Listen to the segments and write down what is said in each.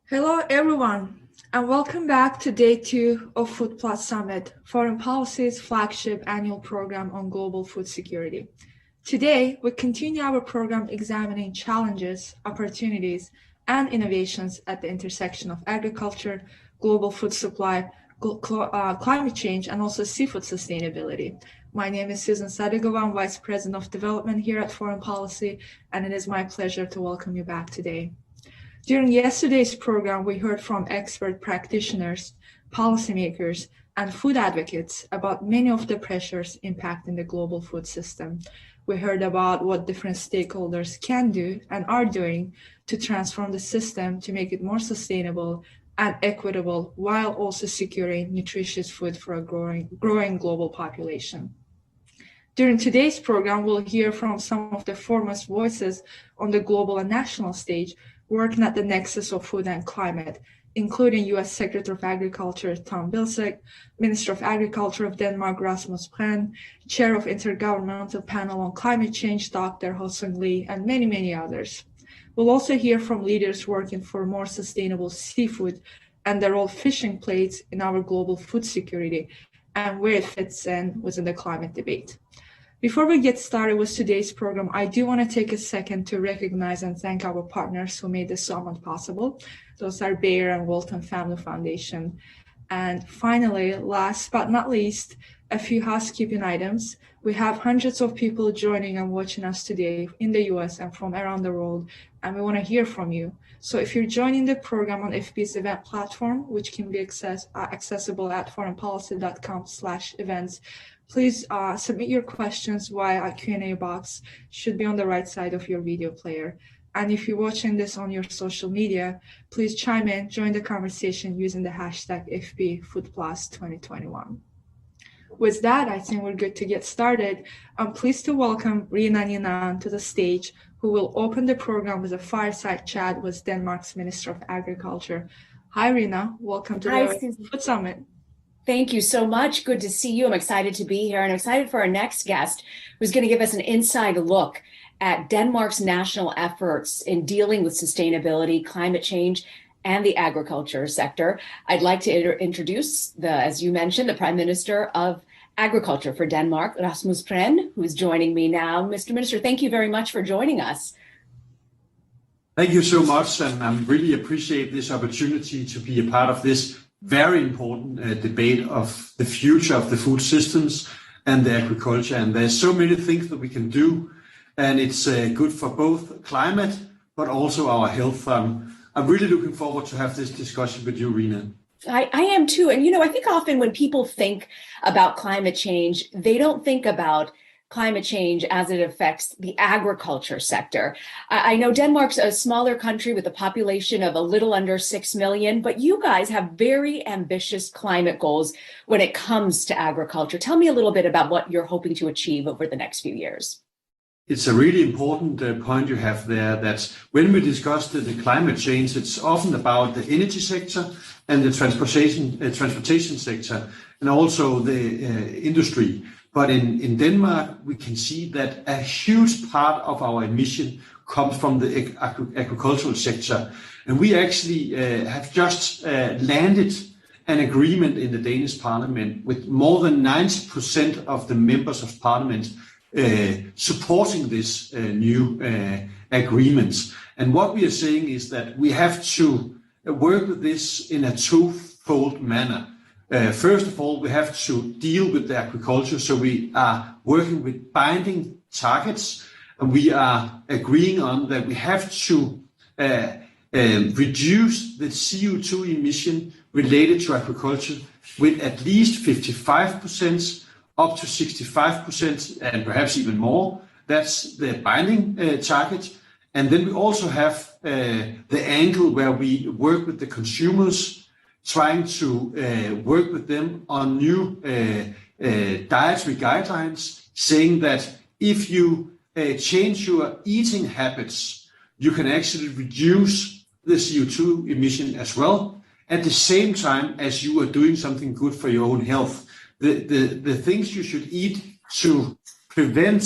Hello, everyone, and welcome back to Day 2 of Food Plus Summit, Foreign Policy's flagship annual program on global food security. Today, we continue our program examining challenges, opportunities, and innovations at the intersection of agriculture, global food supply, climate change, and also seafood sustainability. My name is Susan Sadigova. I'm Vice President of Development here at Foreign Policy, and it is my pleasure to welcome you back today. During yesterday's program, we heard from expert practitioners, policymakers, and food advocates about many of the pressures impacting the global food system. We heard about what different stakeholders can do and are doing to transform the system to make it more sustainable and equitable, while also securing nutritious food for a growing global population. During today's program, we'll hear from some of the foremost voices on the global and national stage working at the nexus of food and climate, including U.S. Secretary of Agriculture Tom Vilsack, Minister of Agriculture of Denmark Rasmus Prehn, Chair of Intergovernmental Panel on Climate Change Dr. Hosang Li, and many, many others. We'll also hear from leaders working for more sustainable seafood and the role fishing plays in our global food security and where it fits in within the climate debate. Before we get started with today's program, I do want to take a second to recognize and thank our partners who made this summit possible. Those are Bayer and Walton Family Foundation. And finally, last but not least, a few housekeeping items. We have hundreds of people joining and watching us today in the US and from around the world, and we want to hear from you. So if you're joining the program on FB's event platform, which can be accessible at foreignpolicy.com/events, please submit your questions via our Q&A box, should be on the right side of your video player. And if you're watching this on your social media, please chime in, join the conversation using the hashtag FBFoodPlus2021. With that, I think we're good to get started. I'm pleased to welcome Rina Ninan to the stage, who will open the program with a fireside chat with Denmark's Minister of Agriculture. Hi, Rina. Welcome to the Food Summit. Thank you so much. Good to see you. I'm excited to be here and I'm excited for our next guest, who's going to give us an inside look at Denmark's national efforts in dealing with sustainability, climate change, and the agriculture sector. I'd like to introduce as you mentioned, the Prime Minister of Agriculture for Denmark, Rasmus Prehn, who's joining me now. Mr. Minister, thank you very much for joining us. Thank you so much, and I really appreciate this opportunity to be a part of this very important debate of the future of the food systems and the agriculture. And there's so many things that we can do, and it's good for both climate, but also our health. I'm really looking forward to have this discussion with you, Rina. I am too. And, I think often when people think about climate change, they don't think about climate change as it affects the agriculture sector. I know Denmark's a smaller country with a population of a little under 6 million, but you guys have very ambitious climate goals when it comes to agriculture. Tell me a little bit about what you're hoping to achieve over the next few years. It's a really important point you have there, that when we discuss the climate change, it's often about the energy sector and the transportation sector, and also the industry. But in Denmark, we can see that a huge part of our emission comes from the agricultural sector. And we actually have just landed an agreement in the Danish parliament with more than 90% of the members of parliament supporting this new agreement. And what we are saying is that we have to work with this in a twofold manner. First of all, we have to deal with the agriculture, so we are working with binding targets, and we are agreeing on that we have to reduce the CO2 emission related to agriculture with at least 55%, up to 65%, and perhaps even more. That's the binding target. And then we also have the angle where we work with the consumers, trying to work with them on new dietary guidelines, saying that if you change your eating habits, you can actually reduce the CO2 emission as well, at the same time as you are doing something good for your own health. The things you should eat to prevent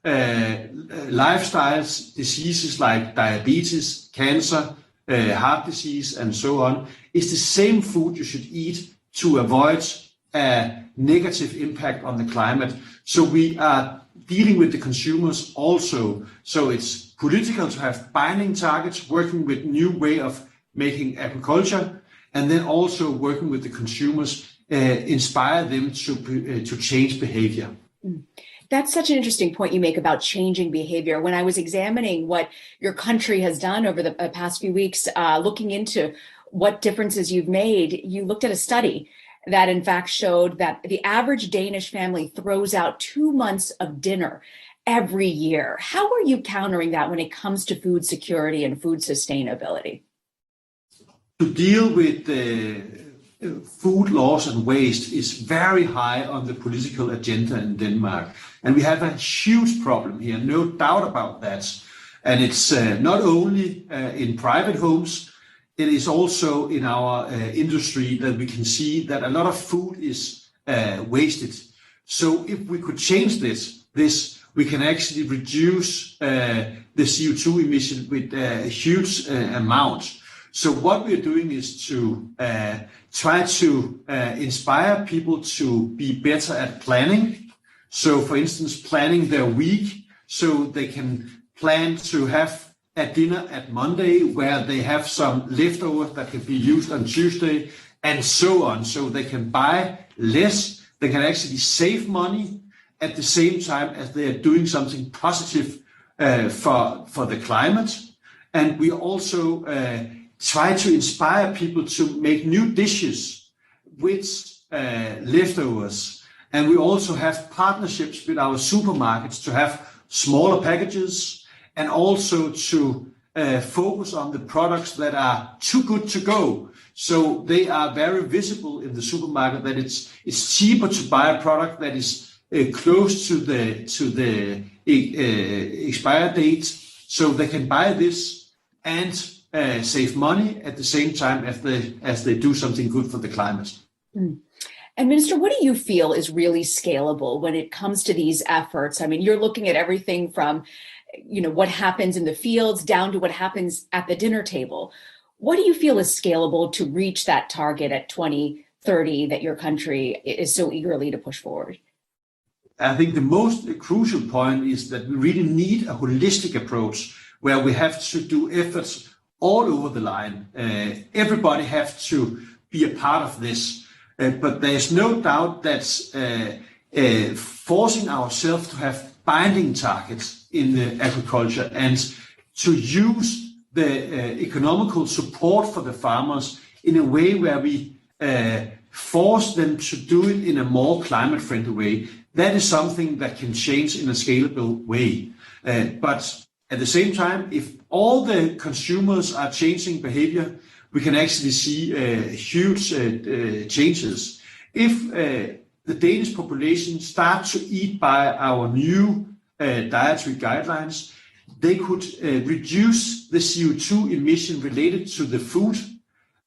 lifestyles, diseases like diabetes, cancer, heart disease, and so on, is the same food you should eat to avoid a negative impact on the climate. So we are dealing with the consumers also. So it's political to have binding targets, working with new way of making agriculture, and then also working with the consumers, inspire them to change behavior. That's such an interesting point you make about changing behavior. When I was examining what your country has done over the past few weeks, looking into what differences you've made, you looked at a study that in fact showed that the average Danish family throws out 2 months of dinner every year. How are you countering that when it comes to food security and food sustainability? To deal with food loss and waste is very high on the political agenda in Denmark. And we have a huge problem here, no doubt about that. And it's not only in private homes, it is also in our industry that we can see that a lot of food is wasted. So if we could change this, we can actually reduce the CO2 emission with a huge amount. So what we're doing is to try to inspire people to be better at planning. So for instance, planning their week so they can plan to have a dinner at Monday where they have some leftovers that can be used on Tuesday and so on. So they can buy less, they can actually save money at the same time as they are doing something positive for the climate. And we also try to inspire people to make new dishes with leftovers. And we also have partnerships with our supermarkets to have smaller packages and also to focus on the products that are too good to go. So they are very visible in the supermarket, that it's cheaper to buy a product that is close to the expire date, so they can buy this and save money at the same time as they do something good for the climate. And Minister, what do you feel is really scalable when it comes to these efforts? I mean, you're looking at everything from, what happens in the fields down to what happens at the dinner table. What do you feel is scalable to reach that target at 2030 that your country is so eagerly to push forward? I think the most crucial point is that we really need a holistic approach where we have to do efforts all over the line. Everybody have to be a part of this. But there's no doubt that forcing ourselves to have binding targets in the agriculture and to use the economical support for the farmers in a way where we force them to do it in a more climate-friendly way, that is something that can change in a scalable way. But at the same time, if all the consumers are changing behavior, we can actually see huge changes. If the Danish population start to eat by our new dietary guidelines, they could reduce the CO2 emission related to the food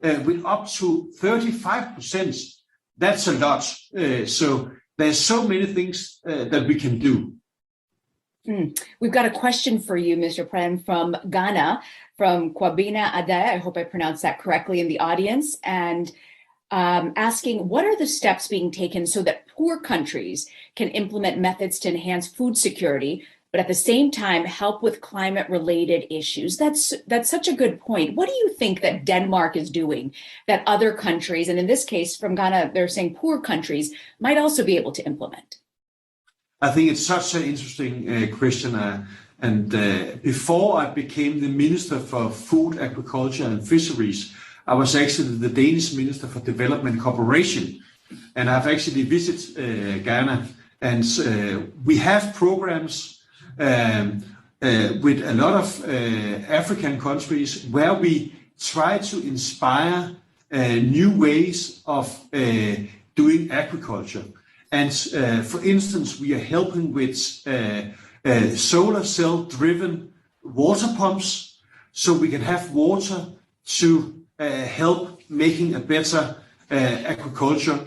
with up to 35%. That's a lot. So there's so many things that we can do. We've got a question for you, Mr. Prem, from Ghana, from Kwabena Ade. I hope I pronounced that correctly in the audience. And asking, what are the steps being taken so that poor countries can implement methods to enhance food security, but at the same time help with climate-related issues? That's such a good point. What do you think that Denmark is doing that other countries, and in this case from Ghana, they're saying poor countries, might also be able to implement? I think it's such an interesting question. And before I became the Minister for Food, Agriculture and Fisheries, I was actually the Danish Minister for Development and Cooperation. And I've actually visited Ghana. And we have programs with a lot of African countries where we try to inspire new ways of doing agriculture. And for instance, we are helping with solar cell driven water pumps so we can have water to help making a better agriculture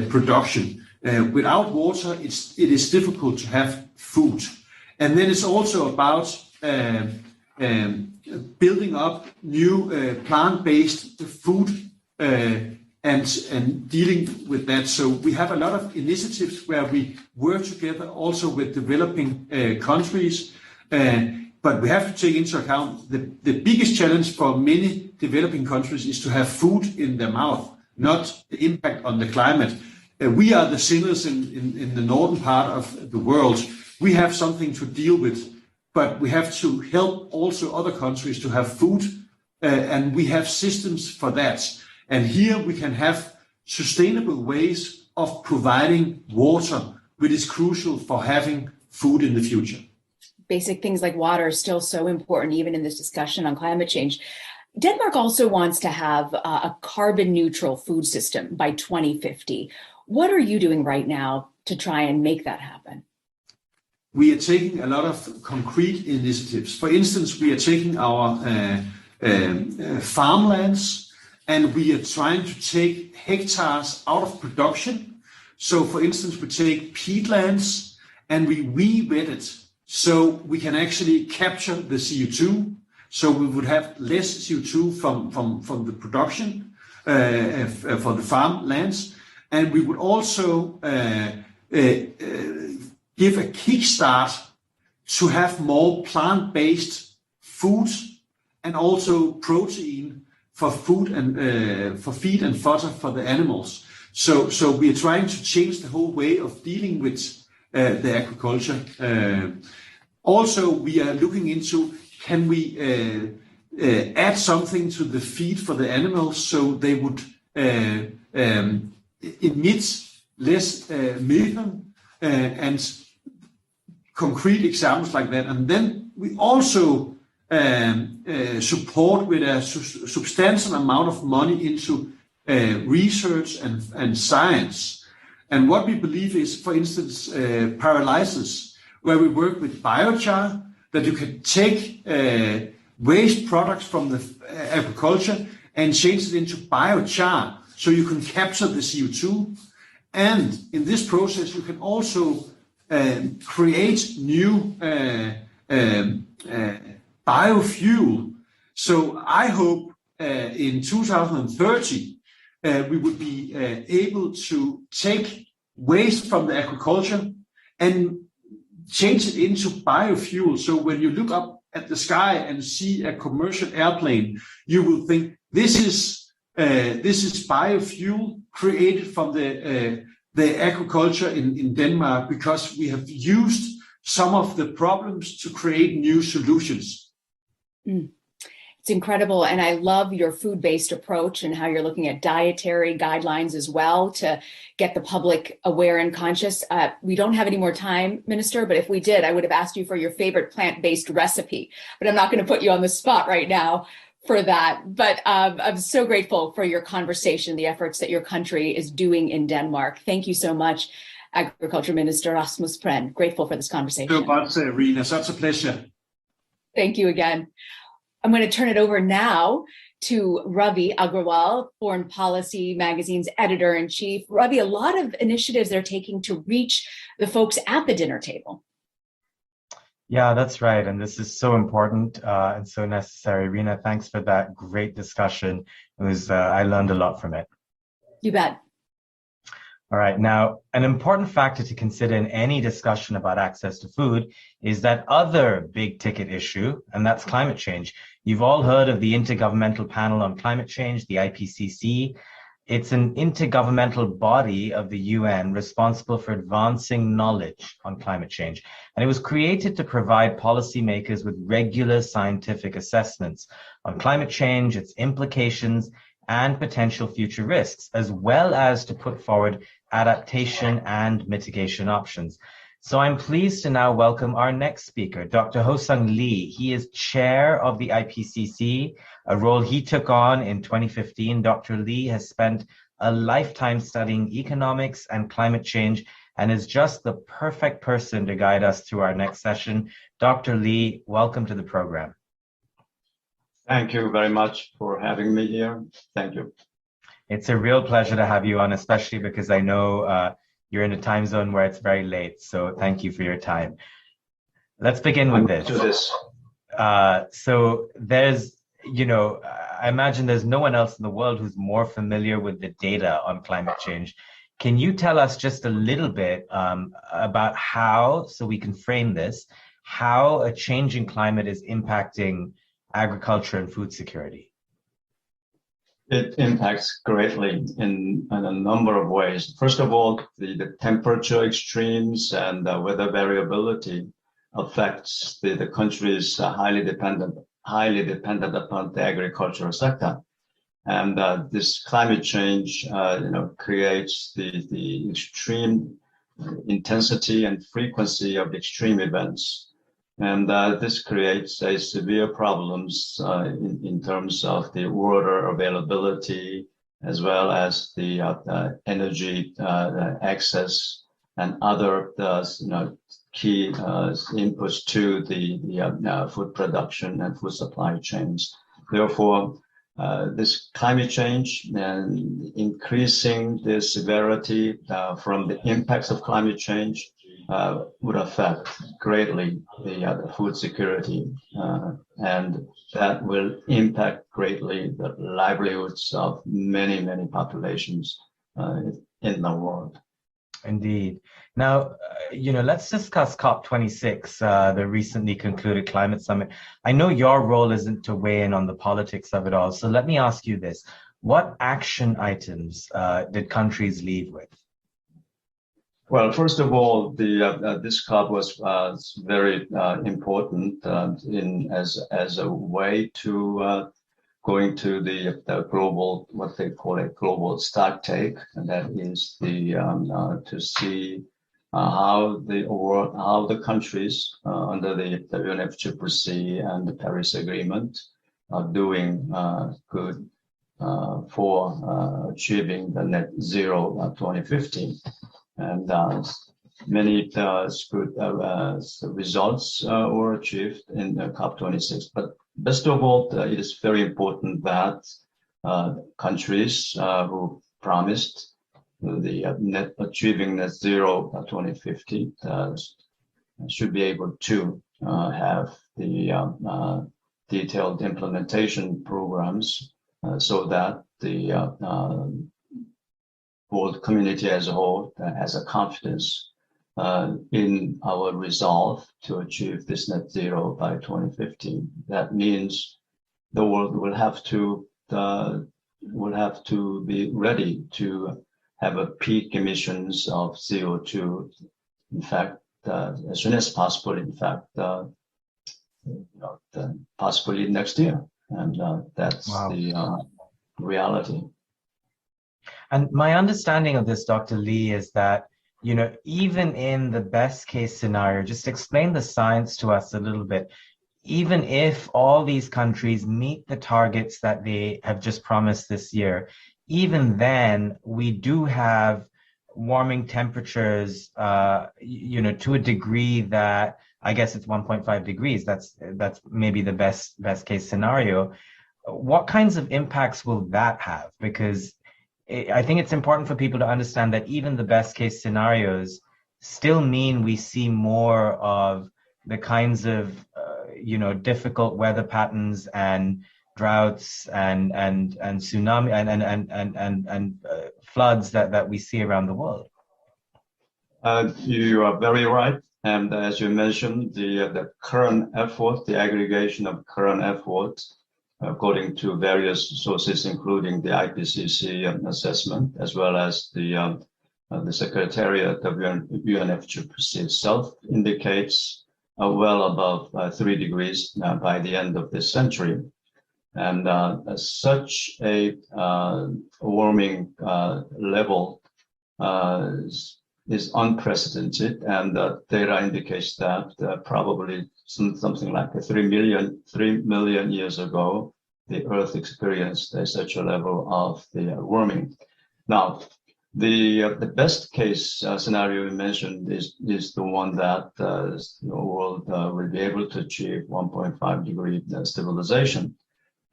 production. Without water, it is difficult to have food. And then it's also about building up new plant-based food and dealing with that. So we have a lot of initiatives where we work together also with developing countries. But we have to take into account the biggest challenge for many developing countries is to have food in their mouth, not the impact on the climate. We are the sinners in the northern part of the world. We have something to deal with, but we have to help also other countries to have food, and we have systems for that. And here we can have sustainable ways of providing water, which is crucial for having food in the future. Basic things like water are still so important, even in this discussion on climate change. Denmark also wants to have a carbon neutral food system by 2050. What are you doing right now to try and make that happen? We are taking a lot of concrete initiatives. For instance, we are taking our farmlands and we are trying to take hectares out of production. So for instance, we take peatlands and we re-wet it so we can actually capture the CO2. So we would have less CO2 from the production for the farmlands. And we would also give a kickstart to have more plant-based foods and also protein for food and for feed and fodder for the animals. So we are trying to change the whole way of dealing with the agriculture. Also, we are looking into, can we add something to the feed for the animals so they would emit less methane and concrete examples like that. And then we also support with a substantial amount of money into research and science. And what we believe is, for instance, pyrolysis, where we work with biochar, that you can take waste products from the agriculture and change it into biochar, so you can capture the CO2. And in this process, you can also create new biofuel. So I hope in 2030, we would be able to take waste from the agriculture and change it into biofuel. So when you look up at the sky and see a commercial airplane, you will think this is biofuel created from the agriculture in Denmark, because we have used some of the problems to create new solutions. It's incredible. And I love your food-based approach and how you're looking at dietary guidelines as well to get the public aware and conscious. We don't have any more time, Minister, but if we did, I would have asked you for your favorite plant-based recipe, but I'm not going to put you on the spot right now for that. But I'm so grateful for your conversation, the efforts that your country is doing in Denmark. Thank you so much, Agriculture Minister Rasmus Prehn. Grateful for this conversation. So much, Rina. Such a pleasure. Thank you again. I'm going to turn it over now to Ravi Agrawal, Foreign Policy Magazine's editor-in-chief. Ravi, a lot of initiatives they're taking to reach the folks at the dinner table. Yeah, that's right. And this is so important and so necessary. Rina, thanks for that great discussion. It was I learned a lot from it. You bet. All right. Now, an important factor to consider in any discussion about access to food is that other big ticket issue, and that's climate change. You've all heard of the Intergovernmental Panel on Climate Change, the IPCC. It's an intergovernmental body of the UN responsible for advancing knowledge on climate change. And it was created to provide policymakers with regular scientific assessments on climate change, its implications, and potential future risks, as well as to put forward adaptation and mitigation options. So I'm pleased to now welcome our next speaker, Dr. Hosang Li. He is chair of the IPCC, a role he took on in 2015. Dr. Li has spent a lifetime studying economics and climate change and is just the perfect person to guide us through our next session. Dr. Li, welcome to the program. Thank you very much for having me here. Thank you. It's a real pleasure to have you on, especially because I know you're in a time zone where it's very late. So thank you for your time. Let's begin with this. So there's, I imagine there's no one else in the world who's more familiar with the data on climate change. Can you tell us just a little bit about how, so we can frame this, how a changing climate is impacting agriculture and food security? It impacts greatly in a number of ways. First of all, the temperature extremes and weather variability affects the countries highly dependent upon the agricultural sector. And this climate change, creates the extreme intensity and frequency of extreme events. And this creates severe problems in terms of the water availability, as well as the energy access and other key inputs to the food production and food supply chains. Therefore, this climate change and increasing the severity from the impacts of climate change would affect greatly the food security, and that will impact greatly the livelihoods of many, many populations in the world. Indeed. Now, let's discuss COP26, the recently concluded climate summit. I know your role isn't to weigh in on the politics of it all, so let me ask you this. What action items did countries leave with? Well, first of all, this COP was very important as a way to going to the global, what they call a global stock take, and that is to see how the countries under the UNFCCC and the Paris Agreement are doing good for achieving the net zero 2050. And many good results were achieved in COP26. But best of all, it is very important that countries who promised achieving net zero 2050 should be able to have the detailed implementation programs so that the world community as a whole has a confidence in our resolve to achieve this net zero by 2050. That means the world will have to be ready to have a peak emissions of CO2. In fact, as soon as possible. In fact, possibly next year, and that's wow. The reality. And my understanding of this, Dr. Li, is that, even in the best case scenario, just explain the science to us a little bit. Even if all these countries meet the targets that they have just promised this year, even then we do have warming temperatures, to a degree that I guess it's 1.5 degrees. That's maybe the best case scenario. What kinds of impacts will that have? Because I think it's important for people to understand that even the best case scenarios still mean we see more of the kinds of difficult weather patterns and droughts and tsunami and floods that we see around the world. You are very right, and as you mentioned, the current effort, the aggregation of current efforts, according to various sources, including the IPCC assessment, as well as the Secretariat of UNFCCC itself, indicates well above 3 degrees by the end of this century. And such a warming level is unprecedented, and data indicates that probably something like 3 million years ago, the Earth experienced such a level of the warming. Now, the best case scenario you mentioned is the one that the world will be able to achieve 1.5 degree stabilization.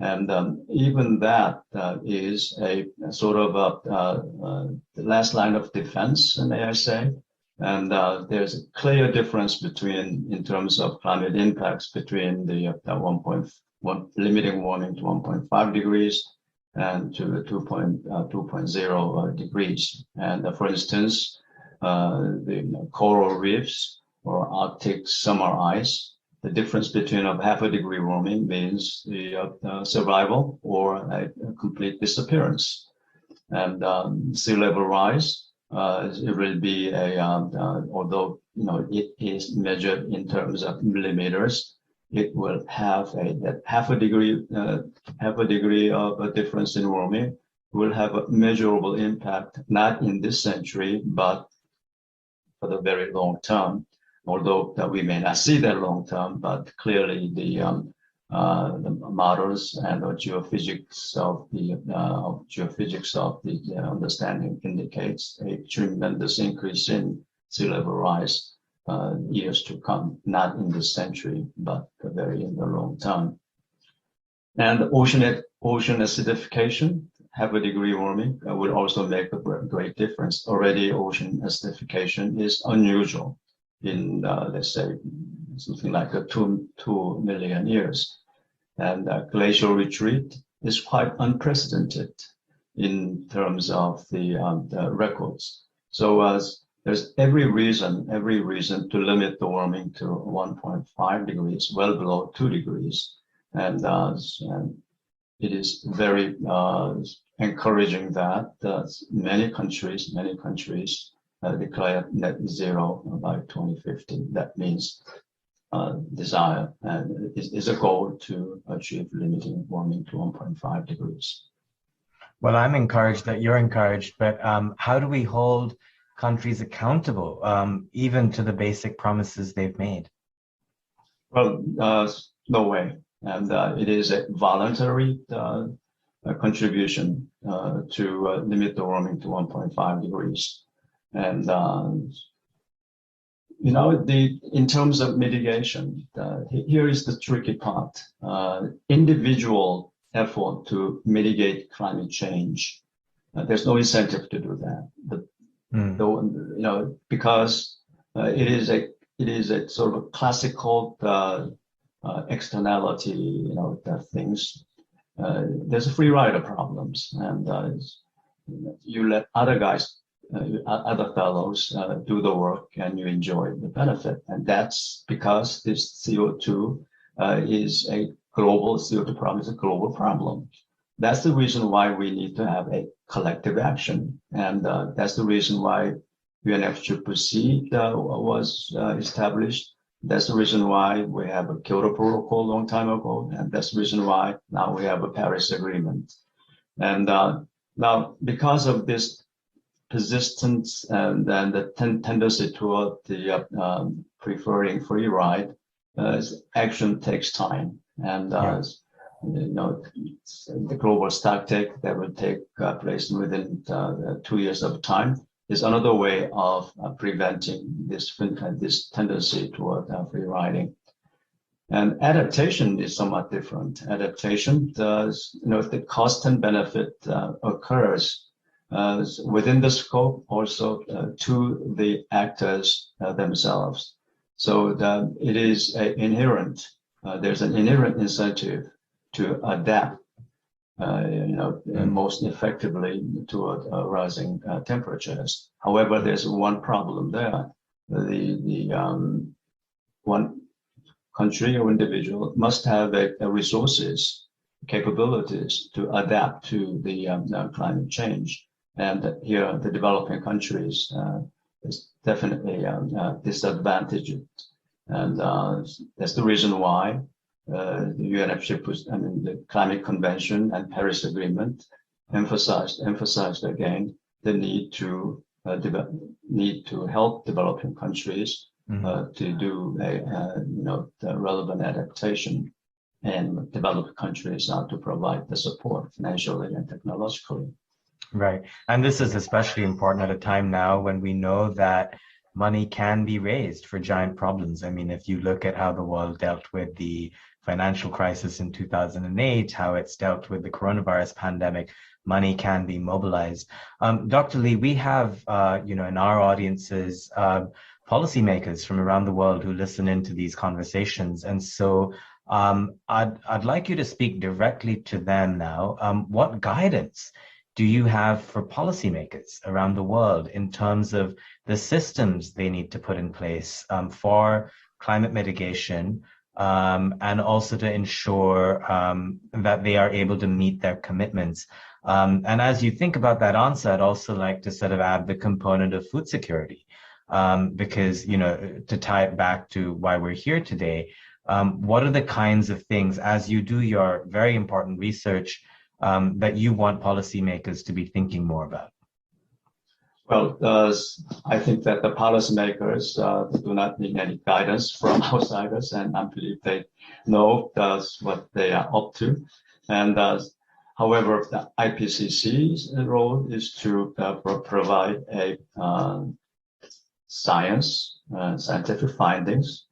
And even that is a sort of the last line of defense, may I say, And there's a clear difference in terms of climate impacts between the 1.1 limiting warming to 1.5 degrees and to 2.0 degrees. And for instance, the coral reefs or Arctic summer ice, the difference between a half a degree warming means the survival or a complete disappearance. And sea level rise, it will be although it is measured in terms of millimeters, it will have that half a degree of a difference in warming will have a measurable impact, not in this century, but for the very long term. Although that we may not see that long term, but clearly the models and the geophysics of the understanding indicates a tremendous increase in sea level rise years to come, not in this century, but very in the long term. And ocean acidification, half a degree warming, will also make a great difference. Already ocean acidification is unusual in, let's say, something like 2 million years. And glacial retreat is quite unprecedented in terms of the records. So there's every reason to limit the warming to 1.5 degrees, well below 2 degrees. And it is very encouraging that many countries declare net zero by 2050. That means desire and is a goal to achieve limiting warming to 1.5 degrees. Well, I'm encouraged that you're encouraged, but how do we hold countries accountable, even to the basic promises they've made? Well, no way. And it is a voluntary contribution to limit the warming to 1.5 degrees. And in terms of mitigation, here is the tricky part. Individual effort to mitigate climate change, there's no incentive to do that. Because it is a sort of classical externality, things. There's a free rider problems, and you let other guys, other fellows do the work, and you enjoy the benefit. And that's because this CO2 is a global CO2 problem. Is a global problem. That's the reason why we need to have a collective action, and that's the reason why UNFCCC was established. That's the reason why we have a Kyoto Protocol a long time ago, and that's the reason why now we have a Paris Agreement. And now, because of this persistence and then the tendency toward the preferring free ride, action takes time. And the global stocktake that will take place within 2 years of time is another way of preventing this tendency toward free riding. And adaptation is somewhat different. Adaptation does, if the cost and benefit occurs within the scope, also to the actors themselves. So it is inherent. There's an inherent incentive to adapt, most effectively toward rising temperatures. However, there's one problem there. The one country or individual must have resources, capabilities to adapt to the climate change. And here, the developing countries is definitely disadvantaged. And that's the reason why the UNFCCC, the Climate Convention and Paris Agreement emphasized again the need to help developing countries to do the relevant adaptation, and developed countries to provide the support financially and technologically. Right, and this is especially important at a time now when we know that money can be raised for giant problems. I mean, if you look at how the world dealt with the financial crisis in 2008, how it's dealt with the coronavirus pandemic, money can be mobilized. Dr. Li, we have, in our audiences, policymakers from around the world who listen into these conversations. And so I'd like you to speak directly to them now. What guidance do you have for policymakers around the world in terms of the systems they need to put in place for climate mitigation, and also to ensure that they are able to meet their commitments? And as you think about that answer, I'd also like to sort of add the component of food security, because, to tie it back to why we're here today, what are the kinds of things, as you do your very important research, that you want policymakers to be thinking more about? Well, I think that the policymakers do not need any guidance from outsiders, and I believe they know what they are up to. And however, the IPCC's role is to provide a scientific findings,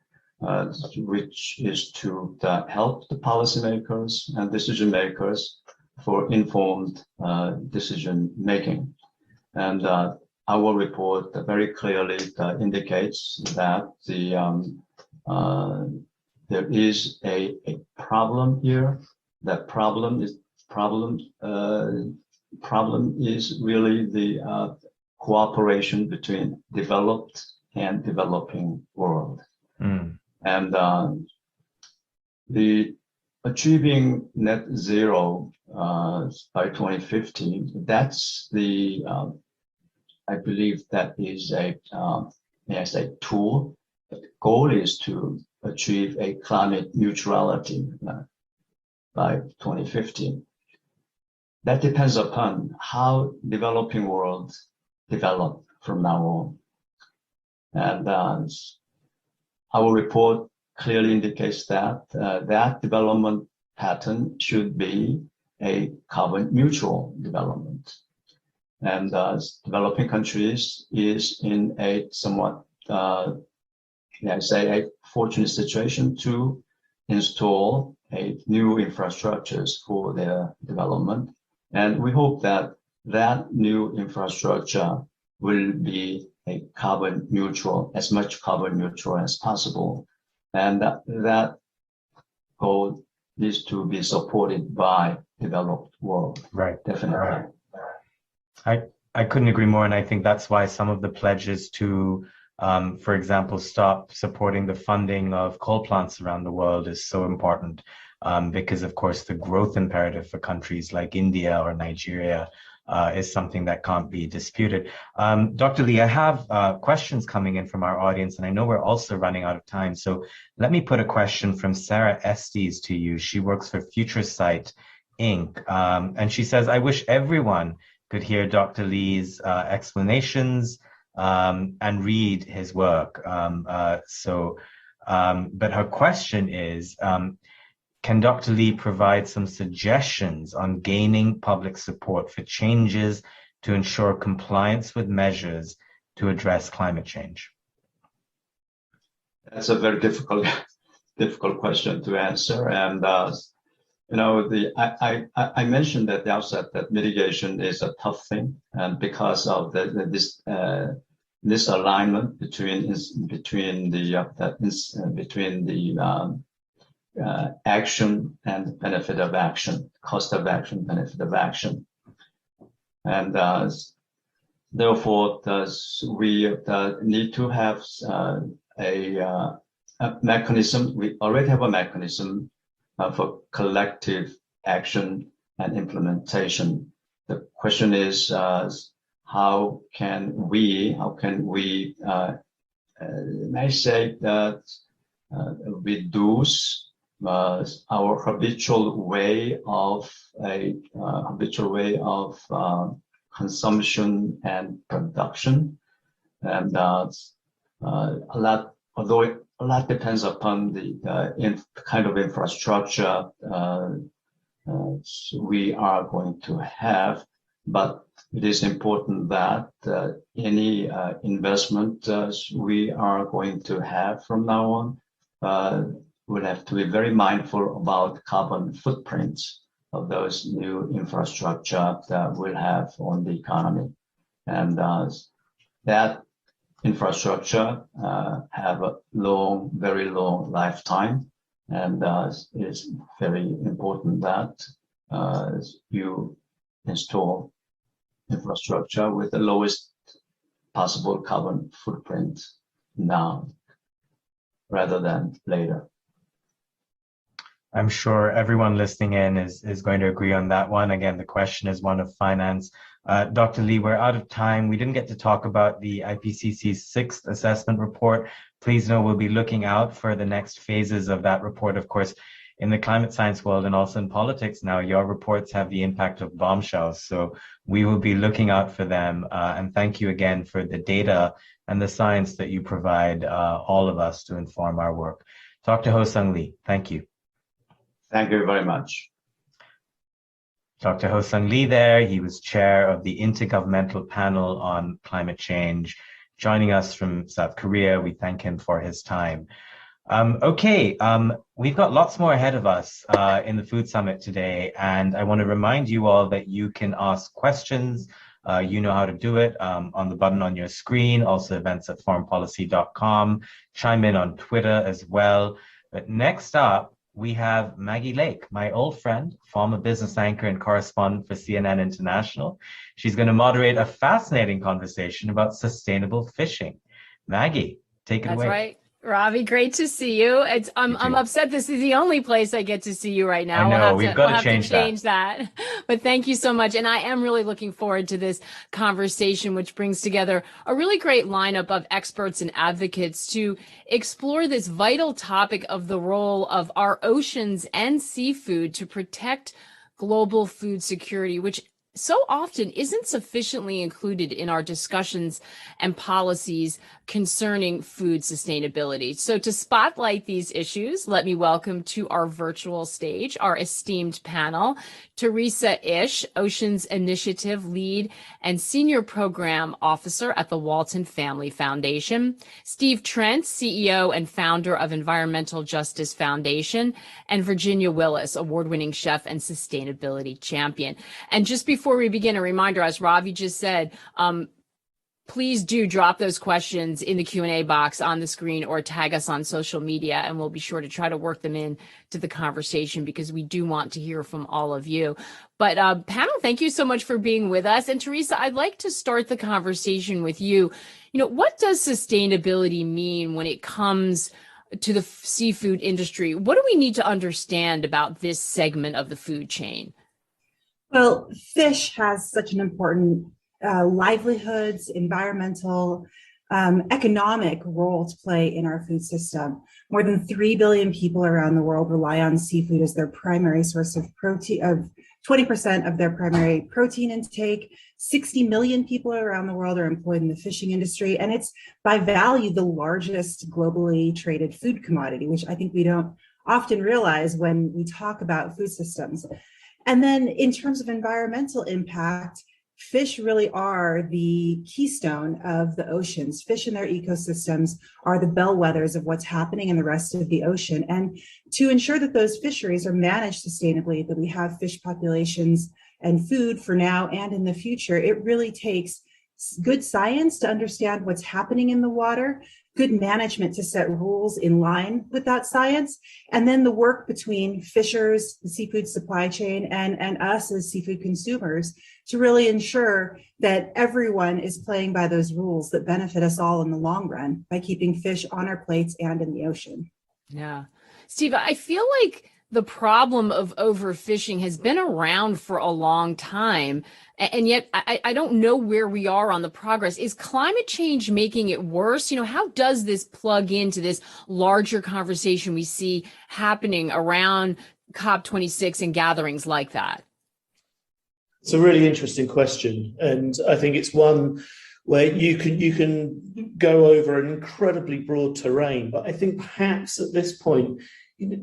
which is to help the policymakers and decision makers for informed decision making. And our report very clearly indicates that there is a problem here. That problem is really the cooperation between developed and developing world. And the achieving net zero by 2050, that's the I believe that is a tool. The goal is to achieve a climate neutrality by 2050. That depends upon how developing worlds develop from now on. And our report clearly indicates that that development pattern should be a carbon neutral development. And developing countries is in a somewhat, a fortunate situation to install new infrastructures for their development. And we hope that that new infrastructure will be a carbon neutral, as much carbon neutral as possible. And that goal needs to be supported by developed world. Right. Definitely. Right. I couldn't agree more. And I think that's why some of the pledges to, for example, stop supporting the funding of coal plants around the world is so important, because, of course, the growth imperative for countries like India or Nigeria is something that can't be disputed. Dr. Li, I have questions coming in from our audience, and I know we're also running out of time. So let me put a question from Sarah Estes to you. She works for FutureSight Inc. And she says, I wish everyone could hear Dr. Li's explanations and read his work. But her question is, can Dr. Li provide some suggestions on gaining public support for changes to ensure compliance with measures to address climate change? That's a very difficult question to answer. And I mentioned at the outset that mitigation is a tough thing, and because of this alignment between the action and benefit of action, cost of action, benefit of action, and therefore we need to have a mechanism. We already have a mechanism for collective action and implementation. The question is, how can we reduce our habitual way of consumption and production, and although a lot depends upon the kind of infrastructure we are going to have, but it is important that any investment we are going to have from now on will have to be very mindful about carbon footprints of those new infrastructure that we'll have on the economy. And that infrastructure have a long, very long lifetime. And it's very important that you install infrastructure with the lowest possible carbon footprint now rather than later. I'm sure everyone listening in is going to agree on that one. Again, the question is one of finance. Dr. Li, we're out of time. We didn't get to talk about the IPCC's 6th assessment report. Please know we'll be looking out for the next phases of that report. Of course, in the climate science world and also in politics now, your reports have the impact of bombshells. So we will be looking out for them. And thank you again for the data and the science that you provide all of us to inform our work. Dr. Hosang Li, thank you. Thank you very much. Dr. Hosang Li there, he was chair of the Intergovernmental Panel on Climate Change, joining us from South Korea. We thank him for his time. We've got lots more ahead of us in the Food Summit today, and I want to remind you all that you can ask questions. You know how to do it on the button on your screen, also events@foreignpolicy.com. Chime in on Twitter as well. But next up, we have Maggie Lake, my old friend, former business anchor and correspondent for CNN International. She's going to moderate a fascinating conversation about sustainable fishing. Maggie, take it away. That's right. Ravi, great to see you. I'm upset this is the only place I get to see you right now. I know, we'll have to change that. But thank you so much. And I am really looking forward to this conversation, which brings together a really great lineup of experts and advocates to explore this vital topic of the role of our oceans and seafood to protect global food security, which so often isn't sufficiently included in our discussions and policies concerning food sustainability. So to spotlight these issues, let me welcome to our virtual stage our esteemed panel, Teresa Ish, Oceans Initiative Lead and Senior Program Officer at the Walton Family Foundation, Steve Trent, CEO and founder of Environmental Justice Foundation, and Virginia Willis, award-winning chef and sustainability champion. And just before we begin, a reminder, as Ravi just said, please do drop those questions in the Q&A box on the screen or tag us on social media, and we'll be sure to try to work them in to the conversation because we do want to hear from all of you. But panel, thank you so much for being with us. And Teresa, I'd like to start the conversation with you. You know, what does sustainability mean when it comes to the seafood industry? What do we need to understand about this segment of the food chain? Well, fish has such an important livelihoods, environmental, economic role to play in our food system. More than 3 billion people around the world rely on seafood as their primary source of protein, of 20% of their primary protein intake. 60 million people around the world are employed in the fishing industry, and it's by value the largest globally traded food commodity, which I think we don't often realize when we talk about food systems. And then in terms of environmental impact, fish really are the keystone of the oceans. Fish and their ecosystems are the bellwethers of what's happening in the rest of the ocean. And to ensure that those fisheries are managed sustainably, that we have fish populations and food for now and in the future, it really takes good science to understand what's happening in the water, good management to set rules in line with that science, and then the work between fishers, the seafood supply chain, and us as seafood consumers to really ensure that everyone is playing by those rules that benefit us all in the long run by keeping fish on our plates and in the ocean. Yeah. Steve, I feel like the problem of overfishing has been around for a long time, and yet I don't know where we are on the progress. Is climate change making it worse? You know, how does this plug into this larger conversation we see happening around COP26 and gatherings like that? It's a really interesting question, and I think it's one where you can go over an incredibly broad terrain. But I think perhaps at this point,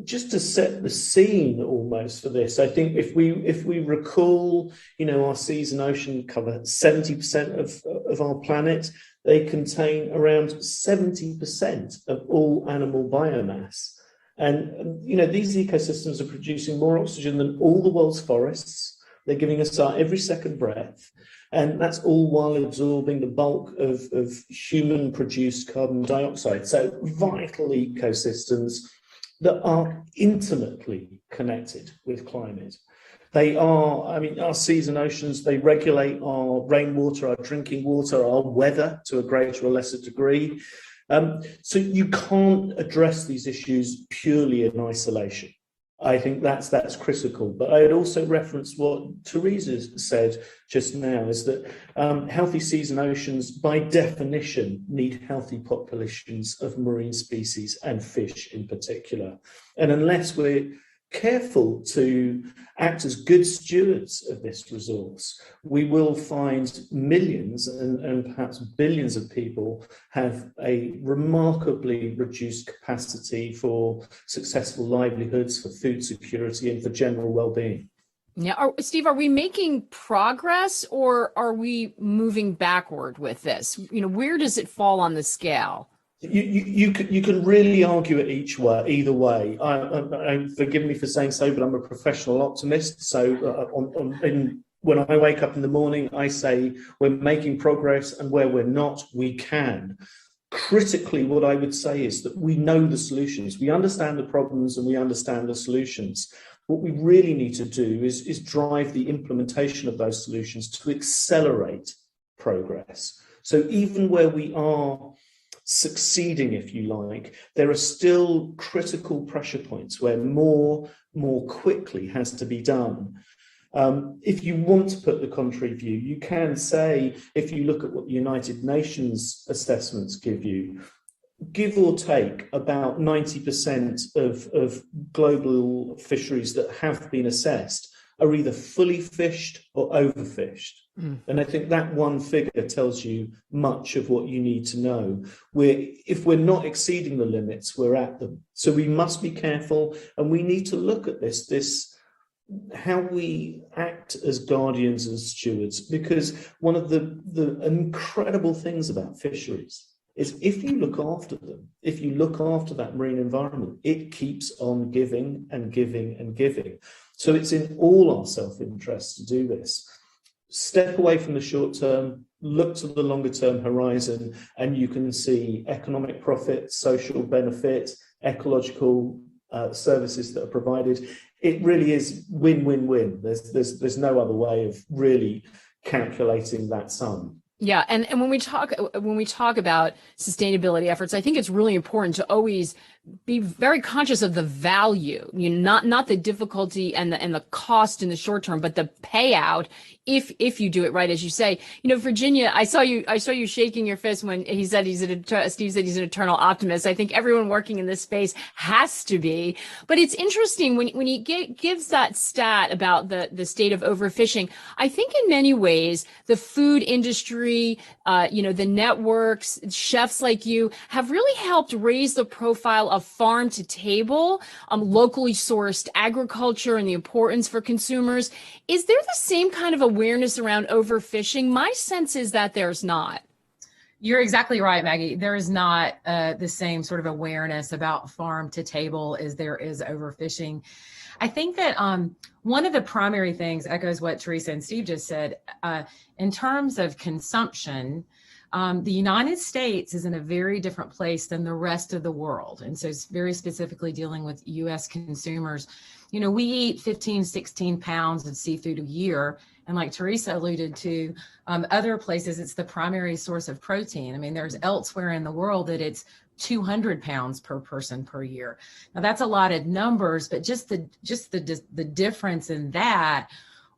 just to set the scene almost for this, I think if we recall, our seas and ocean cover 70% of our planet. They contain around 70% of all animal biomass. And these ecosystems are producing more oxygen than all the world's forests. They're giving us our every second breath. And that's all while absorbing the bulk of human-produced carbon dioxide. So vital ecosystems that are intimately connected with climate. They are, our seas and oceans, they regulate our rainwater, our drinking water, our weather to a greater or lesser degree. So you can't address these issues purely in isolation. I think that's critical. But I'd also reference what Teresa said just now, is that healthy seas and oceans, by definition, need healthy populations of marine species and fish in particular. And unless we're careful to act as good stewards of this resource, we will find millions and perhaps billions of people have a remarkably reduced capacity for successful livelihoods, for food security, and for general well-being. Yeah, Steve, are we making progress or are we moving backward with this? Where does it fall on the scale? You can really argue it either way. Forgive me for saying so, but I'm a professional optimist. So when I wake up in the morning, I say we're making progress, and where we're not, we can. Critically, what I would say is that we know the solutions. We understand the problems and we understand the solutions. What we really need to do is drive the implementation of those solutions to accelerate progress. So even where we are succeeding, if you like, there are still critical pressure points where more quickly has to be done. If you want to put the contrary view, you can say, if you look at what the United Nations assessments give or take, about 90% of global fisheries that have been assessed are either fully fished or overfished. And I think that one figure tells you much of what you need to know. If we're not exceeding the limits, we're at them. So we must be careful, and we need to look at this how we act as guardians and stewards, because one of the incredible things about fisheries is if you look after them, if you look after that marine environment, it keeps on giving and giving and giving. So it's in all our self-interest to do this. Step away from the short term, look to the longer term horizon, and you can see economic profit, social benefit, ecological services that are provided. It really is win-win-win. There's no other way of really calculating that sum. Yeah, and when we talk about sustainability efforts, I think it's really important to always be very conscious of the value, not the difficulty and the cost in the short term, but the payout if you do it right, as you say. Virginia, I saw you shaking your fist when Steve said he's an eternal optimist. I think everyone working in this space has to be. But it's interesting when he gives that stat about the state of overfishing. I think in many ways the food industry, the networks, chefs like you have really helped raise the profile of farm to table, locally sourced agriculture and the importance for consumers. Is there the same kind of awareness around overfishing? My sense is that there's not. You're exactly right, Maggie. There is not the same sort of awareness about farm to table as there is overfishing. I think that one of the primary things echoes what Teresa and Steve just said. In terms of consumption, the United States is in a very different place than the rest of the world. And so it's very specifically dealing with U.S. consumers. We eat 15, 16 pounds of seafood a year. And like Teresa alluded to, other places, it's the primary source of protein. I mean, there's elsewhere in the world that it's 200 pounds per person per year. Now that's a lot of numbers, but just the difference in that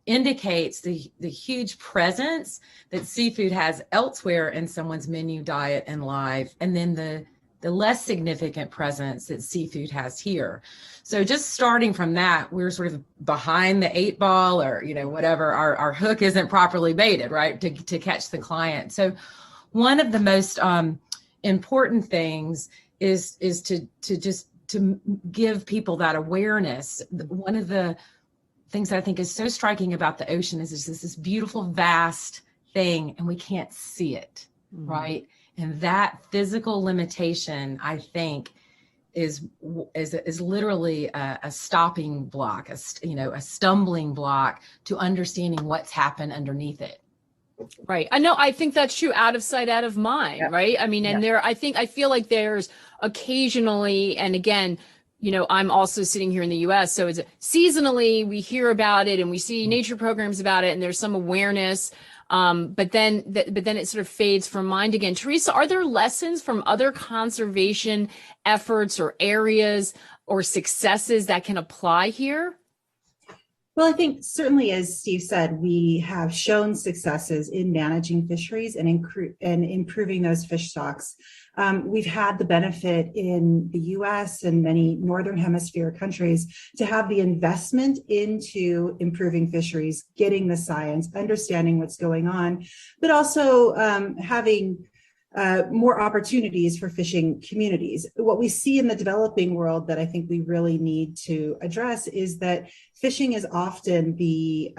indicates the huge presence that seafood has elsewhere in someone's menu, diet, and life, and then the less significant presence that seafood has here. So just starting from that, we're sort of behind the 8 ball, or whatever, our hook isn't properly baited, right, to catch the client. So one of the most important things is to give people that awareness. One of the things that I think is so striking about the ocean is this beautiful, vast thing, and we can't see it, right? And that physical limitation, I think, is literally a stopping block, a stumbling block to understanding what's happened underneath it. Right. I know. I think that's true. Out of sight, out of mind. Yep. Right. I mean, and I feel like there's occasionally, and again, I'm also sitting here in the US. So it's seasonally, we hear about it and we see nature programs about it and there's some awareness. But then it sort of fades from mind again. Teresa, are there lessons from other conservation efforts or areas or successes that can apply here? Well, I think certainly, as Steve said, we have shown successes in managing fisheries and improving those fish stocks. We've had the benefit in the US and many Northern Hemisphere countries to have the investment into improving fisheries, getting the science, understanding what's going on, but also having more opportunities for fishing communities. What we see in the developing world that I think we really need to address is that fishing is often the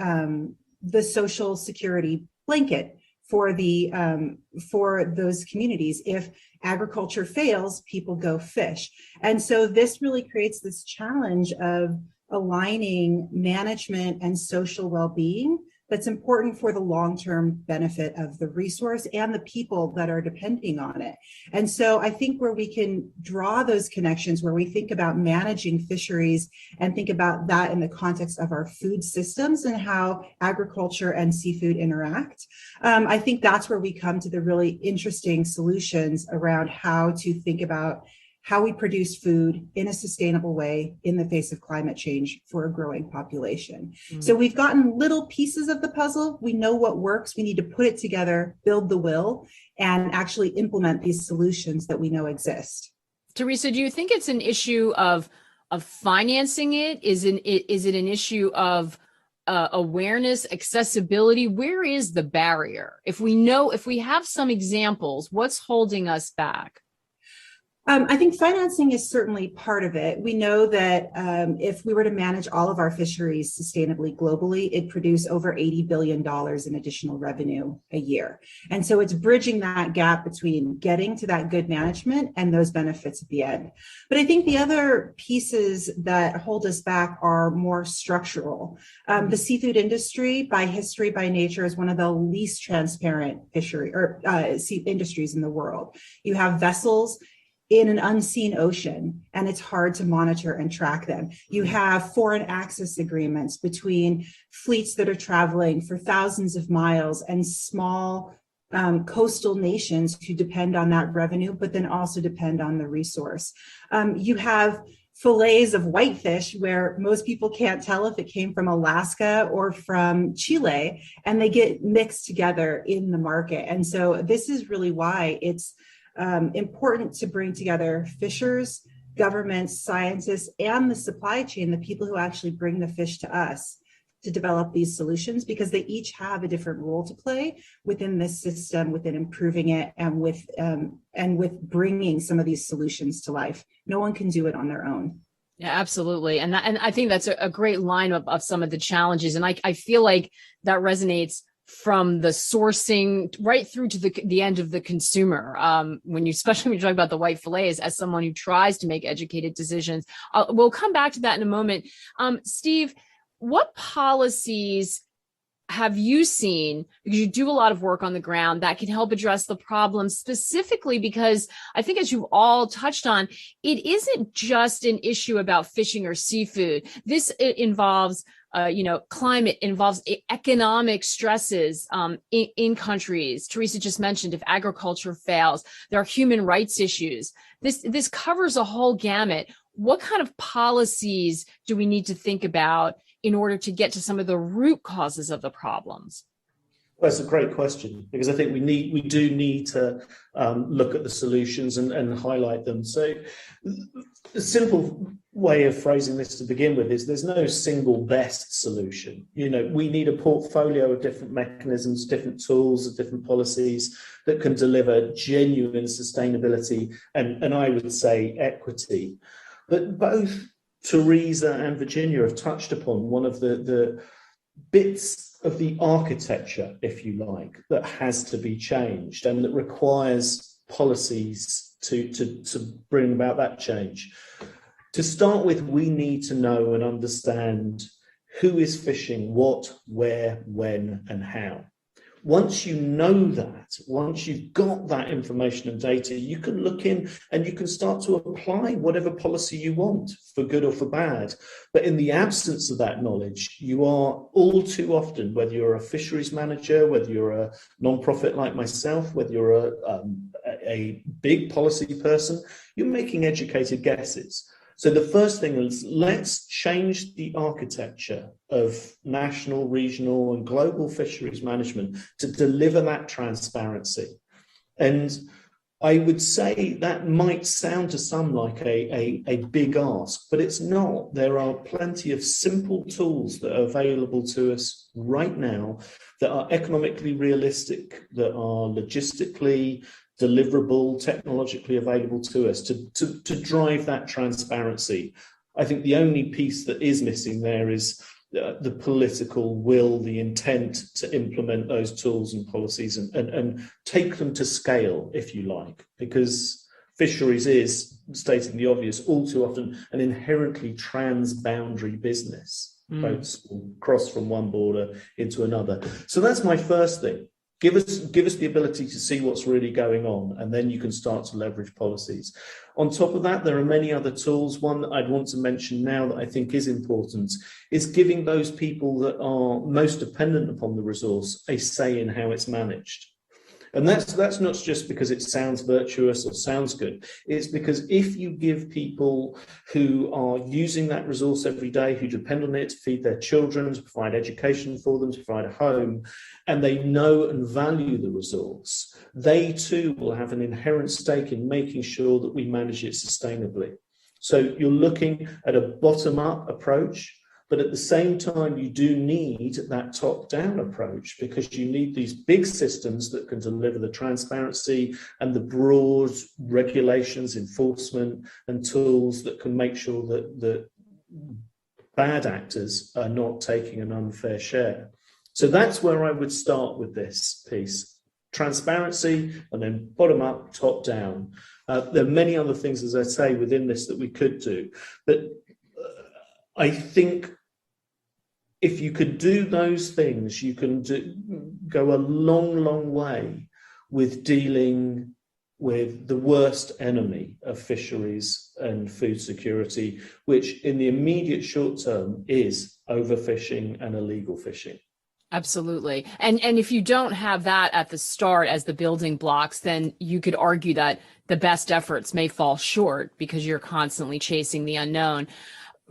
social security blanket for those communities. If agriculture fails, people go fish. And so this really creates this challenge of aligning management and social well-being that's important for the long-term benefit of the resource and the people that are depending on it. And so I think where we can draw those connections, where we think about managing fisheries and think about that in the context of our food systems and how agriculture and seafood interact, I think that's where we come to the really interesting solutions around how to think about how we produce food in a sustainable way in the face of climate change for a growing population. Mm-hmm. So we've gotten little pieces of the puzzle. We know what works. We need to put it together, build the will, and actually implement these solutions that we know exist. Teresa, do you think it's an issue of financing it? Is it an issue of awareness, accessibility? Where is the barrier? If we have some examples, what's holding us back? I think financing is certainly part of it. We know that if we were to manage all of our fisheries sustainably globally, it'd produce over $80 billion in additional revenue a year. And so it's bridging that gap between getting to that good management and those benefits at the end. But I think the other pieces that hold us back are more structural. The seafood industry, by history, by nature, is one of the least transparent industries in the world. You have vessels in an unseen ocean, and it's hard to monitor and track them. You have foreign access agreements between fleets that are traveling for thousands of miles and small coastal nations who depend on that revenue, but then also depend on the resource. You have fillets of whitefish where most people can't tell if it came from Alaska or from Chile, and they get mixed together in the market. And so this is really why it's important to bring together fishers, governments, scientists, and the supply chain, the people who actually bring the fish to us, to develop these solutions, because they each have a different role to play within this system, within improving it, and with bringing some of these solutions to life. No one can do it on their own. Yeah, absolutely. And I think that's a great lineup of some of the challenges. And I feel like that resonates from the sourcing right through to the end of the consumer. Especially when you talk about the white fillets, as someone who tries to make educated decisions. We'll come back to that in a moment. Steve, what policies have you seen, because you do a lot of work on the ground, that can help address the problem, specifically because I think, as you've all touched on, it isn't just an issue about fishing or seafood. It involves climate, involves economic stresses in countries. Teresa just mentioned, if agriculture fails, there are human rights issues. This covers a whole gamut. What kind of policies do we need to think about in order to get to some of the root causes of the problems? Well, that's a great question, because I think we do need to look at the solutions and highlight them. So the simple way of phrasing this to begin with is there's no single best solution. We need a portfolio of different mechanisms, different tools, different policies that can deliver genuine sustainability and I would say equity. But both Teresa and Virginia have touched upon one of the bits of the architecture, if you like, that has to be changed and that requires policies to bring about that change. To start with, we need to know and understand who is fishing, what, where, when, and how. Once you know that, once you've got that information and data, you can look in and you can start to apply whatever policy you want, for good or for bad. But in the absence of that knowledge, you are all too often, whether you're a fisheries manager, whether you're a non-profit like myself, whether you're a big policy person, you're making educated guesses. So the first thing is, let's change the architecture of national, regional, and global fisheries management to deliver that transparency. And I would say that might sound to some like a big ask, but it's not. There are plenty of simple tools that are available to us right now that are economically realistic, that are logistically deliverable, technologically available to us to drive that transparency. I think the only piece that is missing there is the political will, the intent to implement those tools and policies and take them to scale, if you like, because fisheries is, stating the obvious, all too often an inherently transboundary business. Boats will cross from one border into another. So that's my first thing. Give us the ability to see what's really going on, and then you can start to leverage policies. On top of that, there are many other tools. One that I'd want to mention now that I think is important is giving those people that are most dependent upon the resource a say in how it's managed. And that's not just because it sounds virtuous or sounds good. It's because if you give people who are using that resource every day, who depend on it to feed their children, to provide education for them, to provide a home, and they know and value the resource, they too will have an inherent stake in making sure that we manage it sustainably. So you're looking at a bottom-up approach, but at the same time, you do need that top-down approach, because you need these big systems that can deliver the transparency and the broad regulations, enforcement, and tools that can make sure that the bad actors are not taking an unfair share. So that's where I would start with this piece. Transparency, and then bottom-up, top-down. There are many other things, as I say, within this that we could do, but I think if you could do those things, you can go a long, long way with dealing with the worst enemy of fisheries and food security, which in the immediate short term is overfishing and illegal fishing. Absolutely. And if you don't have that at the start as the building blocks, then you could argue that the best efforts may fall short because you're constantly chasing the unknown.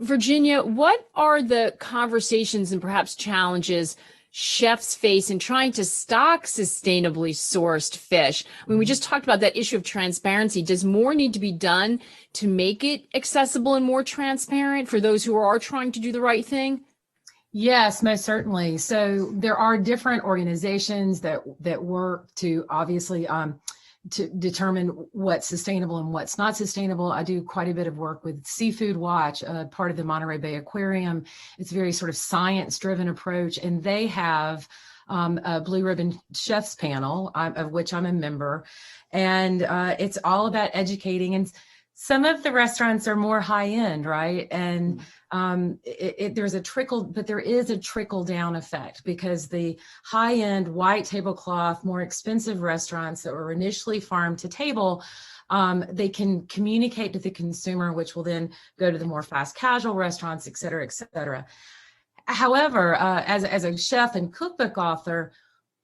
Virginia, what are the conversations and perhaps challenges chefs face in trying to stock sustainably sourced fish? I mean, we just talked about that issue of transparency. Does more need to be done to make it accessible and more transparent for those who are trying to do the right thing? Yes, most certainly. So there are different organizations that work to obviously to determine what's sustainable and what's not sustainable. I do quite a bit of work with Seafood Watch, part of the Monterey Bay Aquarium. It's a very sort of science-driven approach, and they have a Blue Ribbon Chefs panel, of which I'm a member, and it's all about educating. And some of the restaurants are more high-end, right? And there's a trickle, but there is a trickle-down effect, because the high-end white tablecloth, more expensive restaurants that were initially farm to table, they can communicate to the consumer, which will then go to the more fast casual restaurants, et cetera, et cetera. However, as a chef and cookbook author,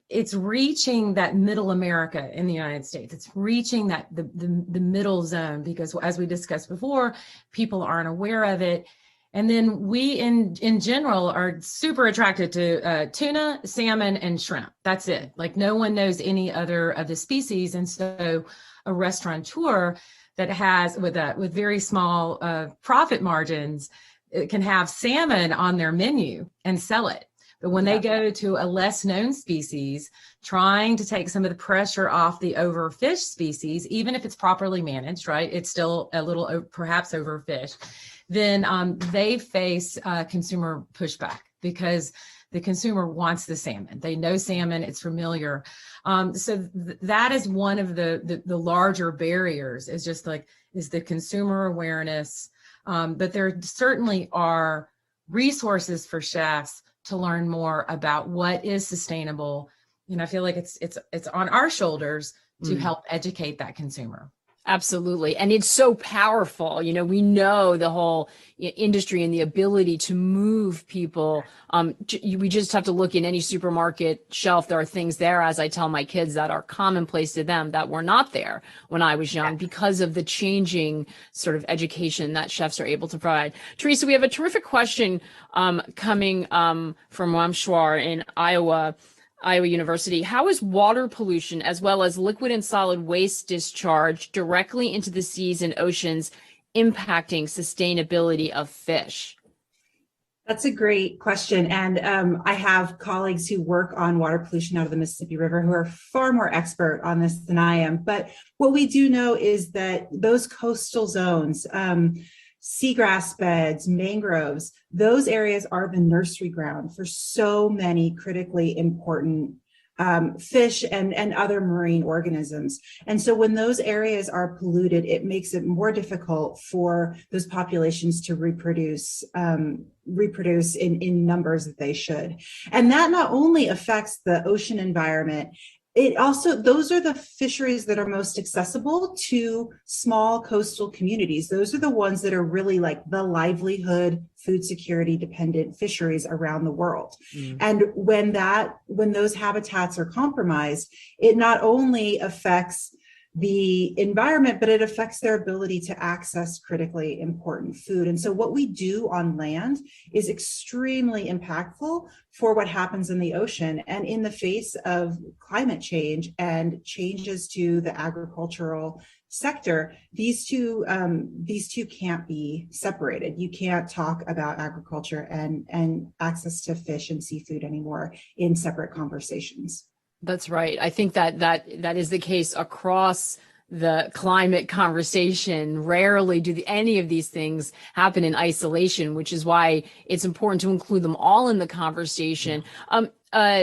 it's reaching that middle America in the United States. It's reaching that the middle zone, because as we discussed before, people aren't aware of it. And then we in general are super attracted to tuna, salmon, and shrimp. That's it. Like, no one knows any other of the species. And so a restaurateur that has with very small profit margins can have salmon on their menu and sell it. But when they go to a less known species, trying to take some of the pressure off the overfished species, even if it's properly managed, right? It's still a little perhaps overfished. Then they face consumer pushback. because the consumer wants the salmon. They know salmon, it's familiar. That is one of the larger barriers, is just like, is the consumer awareness. But there certainly are resources for chefs to learn more about what is sustainable. And I feel like it's on our shoulders to help educate that consumer. Absolutely. And it's so powerful. You know, we know the whole industry and the ability to move people. We just have to look in any supermarket shelf. There are things there, as I tell my kids, that are commonplace to them that were not there when I was young, because of the changing sort of education that chefs are able to provide. Teresa, we have a terrific question coming from Ramshwar in Iowa University. How is water pollution, as well as liquid and solid waste discharge directly into the seas and oceans, impacting sustainability of fish? That's a great question. And I have colleagues who work on water pollution out of the Mississippi River who are far more expert on this than I am. But what we do know is that those coastal zones, seagrass beds, mangroves, those areas are the nursery ground for so many critically important fish and other marine organisms. And so when those areas are polluted, it makes it more difficult for those populations to reproduce in numbers that they should. And that not only affects the ocean environment, it also, those are the fisheries that are most accessible to small coastal communities. Those are the ones that are really like the livelihood, food security dependent fisheries around the world. And when those habitats are compromised, it not only affects the environment, but it affects their ability to access critically important food. And so what we do on land is extremely impactful for what happens in the ocean. And in the face of climate change and changes to the agricultural sector, these two can't be separated. You can't talk about agriculture and access to fish and seafood anymore in separate conversations. That's right. I think that is the case across the climate conversation. Rarely do any of these things happen in isolation, which is why it's important to include them all in the conversation.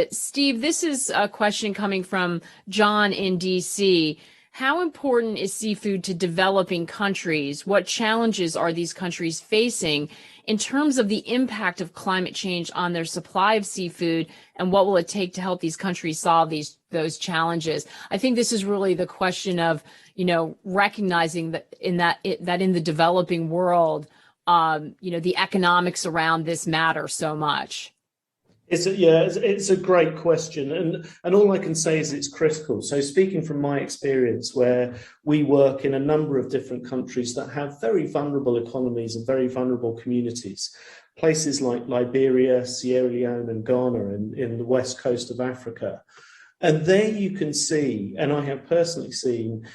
Steve, this is a question coming from John in DC. How important is seafood to developing countries? What challenges are these countries facing in terms of the impact of climate change on their supply of seafood, and what will it take to help these countries solve those challenges? I think this is really the question of, recognizing that in the developing world, the economics around this matter so much. It's a great question, and all I can say is it's critical. So speaking from my experience, where we work in a number of different countries that have very vulnerable economies and very vulnerable communities, places like Liberia, Sierra Leone and Ghana in the west coast of Africa. And there you can see, and I have personally seen,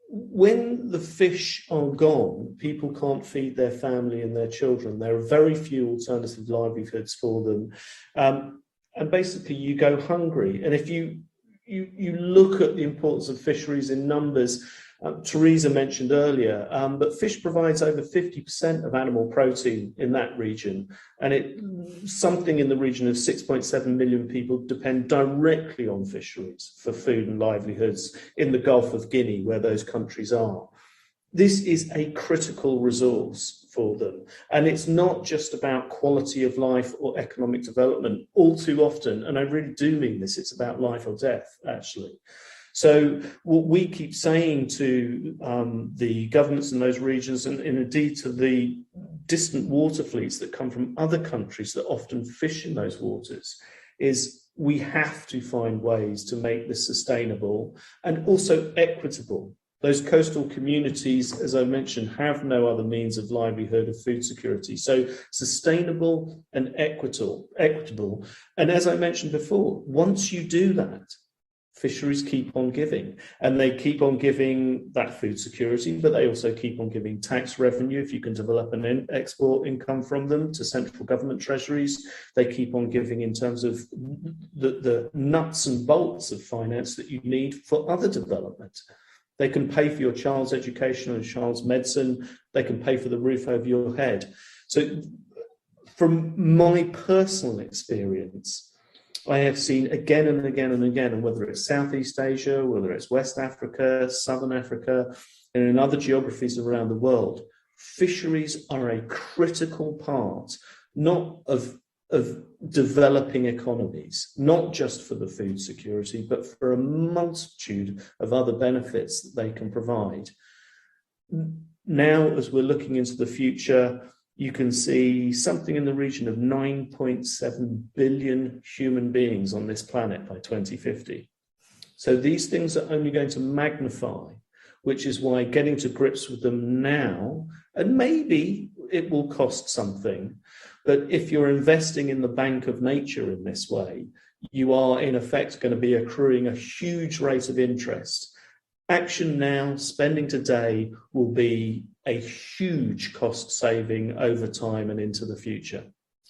when the fish are gone, people can't feed their family and their children. There are very few alternative livelihoods for them. And basically you go hungry. And if you look at the importance of fisheries in numbers, Teresa mentioned earlier, but fish provides over 50% of animal protein in that region. And something in the region of 6.7 million people depend directly on fisheries for food and livelihoods in the Gulf of Guinea, where those countries are. This is a critical resource for them. And it's not just about quality of life or economic development. All too often, and I really do mean this, it's about life or death, actually. So what we keep saying to the governments in those regions, and indeed to the distant water fleets that come from other countries that often fish in those waters, is we have to find ways to make this sustainable and also equitable. Those coastal communities, as I mentioned, have no other means of livelihood or food security. So sustainable and equitable. And as I mentioned before, once you do that, fisheries keep on giving, and they keep on giving that food security, but they also keep on giving tax revenue if you can develop an export income from them to central government treasuries. They keep on giving in terms of the nuts and bolts of finance that you need for other development. They can pay for your child's education and child's medicine. They can pay for the roof over your head. So From my personal experience, I have seen again and again and again, and whether it's Southeast Asia, whether it's West Africa, Southern Africa, and in other geographies around the world, fisheries are a critical part, not of developing economies, not just for the food security, but for a multitude of other benefits that they can provide. Now, as we're looking into the future, you can see something in the region of 9.7 billion human beings on this planet by 2050. So these things are only going to magnify, which is why getting to grips with them now, and maybe it will cost something, but if you're investing in the bank of nature in this way, you are in effect going to be accruing a huge rate of interest. Action now, spending today, will be a huge cost saving over time and into the future.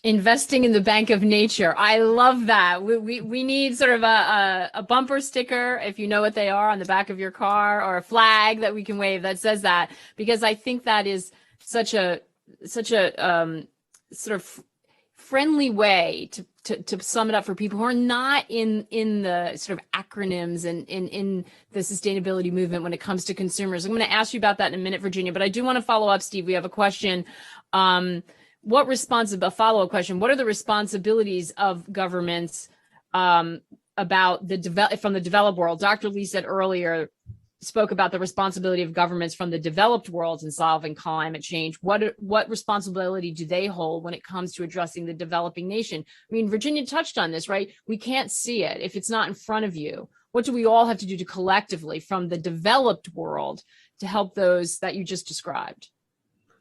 Investing in the bank of nature. I love that. We need sort of a bumper sticker, if you know what they are, on the back of your car, or a flag that we can wave that says that, because I think that is such a sort of friendly way to sum it up for people who are not in the sort of acronyms and in the sustainability movement when it comes to consumers. I'm going to ask you about that in a minute, Virginia, but I do want to follow up, Steve. We have a question. A follow-up question. What are the responsibilities of governments about from the developed world? Dr. Li said earlier, spoke about the responsibility of governments from the developed world in solving climate change. What responsibility do they hold when it comes to addressing the developing nation? I mean, Virginia touched on this, right? We can't see it if it's not in front of you. What do we all have to do to collectively from the developed world to help those that you just described?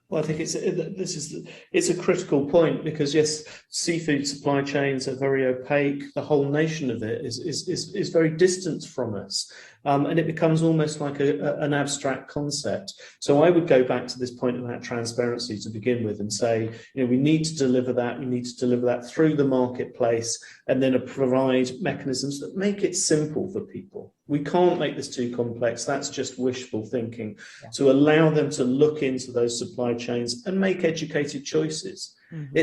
Well, I think it's a critical point, because yes, seafood supply chains are very opaque. The whole nation of it is very distant from us, and it becomes almost like an abstract concept. So I would go back to this point about transparency to begin with, and say, we need to deliver that. We need to deliver that through the marketplace, and then provide mechanisms that make it simple for people. We can't make this too complex. That's just wishful thinking. Yeah. To allow them to look into those supply chains and make educated choices. Mm-hmm.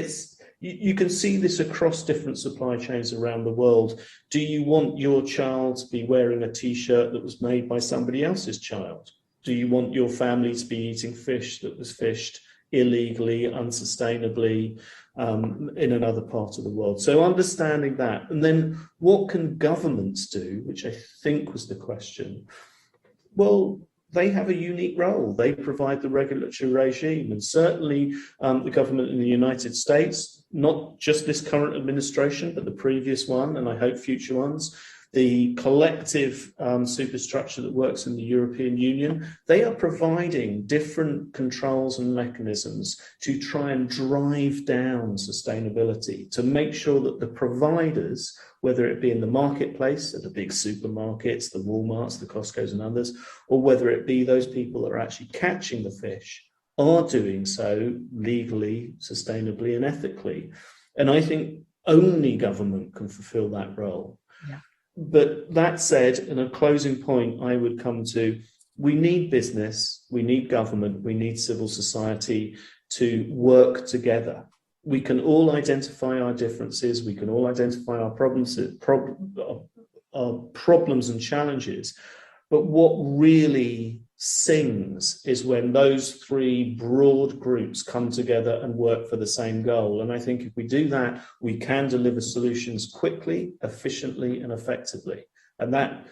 You can see this across different supply chains around the world. Do you want your child to be wearing a T-shirt that was made by somebody else's child? Do you want your family to be eating fish that was fished illegally, unsustainably, in another part of the world? So understanding that, and then what can governments do, which I think was the question. Well, they have a unique role. They provide the regulatory regime, and certainly the government in the United States, not just this current administration, but the previous one, and I hope future ones, the collective superstructure that works in the European Union, they are providing different controls and mechanisms to try and drive down sustainability, to make sure that the providers, whether it be in the marketplace, at the big supermarkets, the Walmarts, the Costco's and others, or whether it be those people that are actually catching the fish, are doing so legally, sustainably and ethically. And I think only government can fulfill that role. Yeah. But that said, in a closing point, I would come to, we need business, we need government, we need civil society to work together. We can all identify our differences, we can all identify our problems and challenges, but what really sings is when those three broad groups come together and work for the same goal. And I think if we do that, we can deliver solutions quickly, efficiently, and effectively. And that,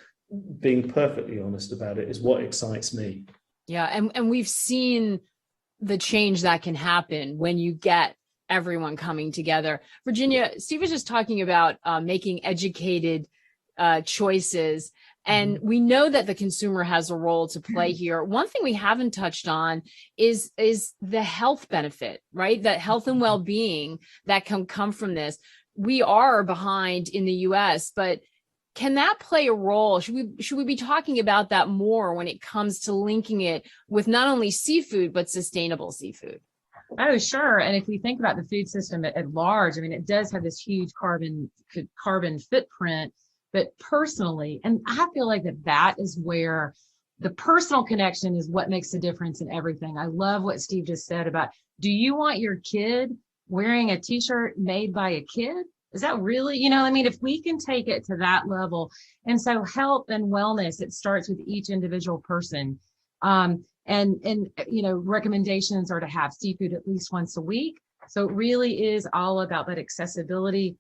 being perfectly honest about it, is what excites me. Yeah, and we've seen the change that can happen when you get everyone coming together. Virginia, Steve was just talking about making educated choices. And we know that the consumer has a role to play here. One thing we haven't touched on is the health benefit, right? That health and well-being that can come from this. We are behind in the US, but can that play a role? Should we be talking about that more when it comes to linking it with not only seafood, but sustainable seafood? Oh, sure. And if we think about the food system at large, I mean, it does have this huge carbon footprint. But personally, and I feel like that is where the personal connection is what makes the difference in everything. I love what Steve just said about, do you want your kid wearing a t-shirt made by a kid? Is that really, if we can take it to that level. And so health and wellness, it starts with each individual person. Recommendations are to have seafood at least once a week. So it really is all about that accessibility.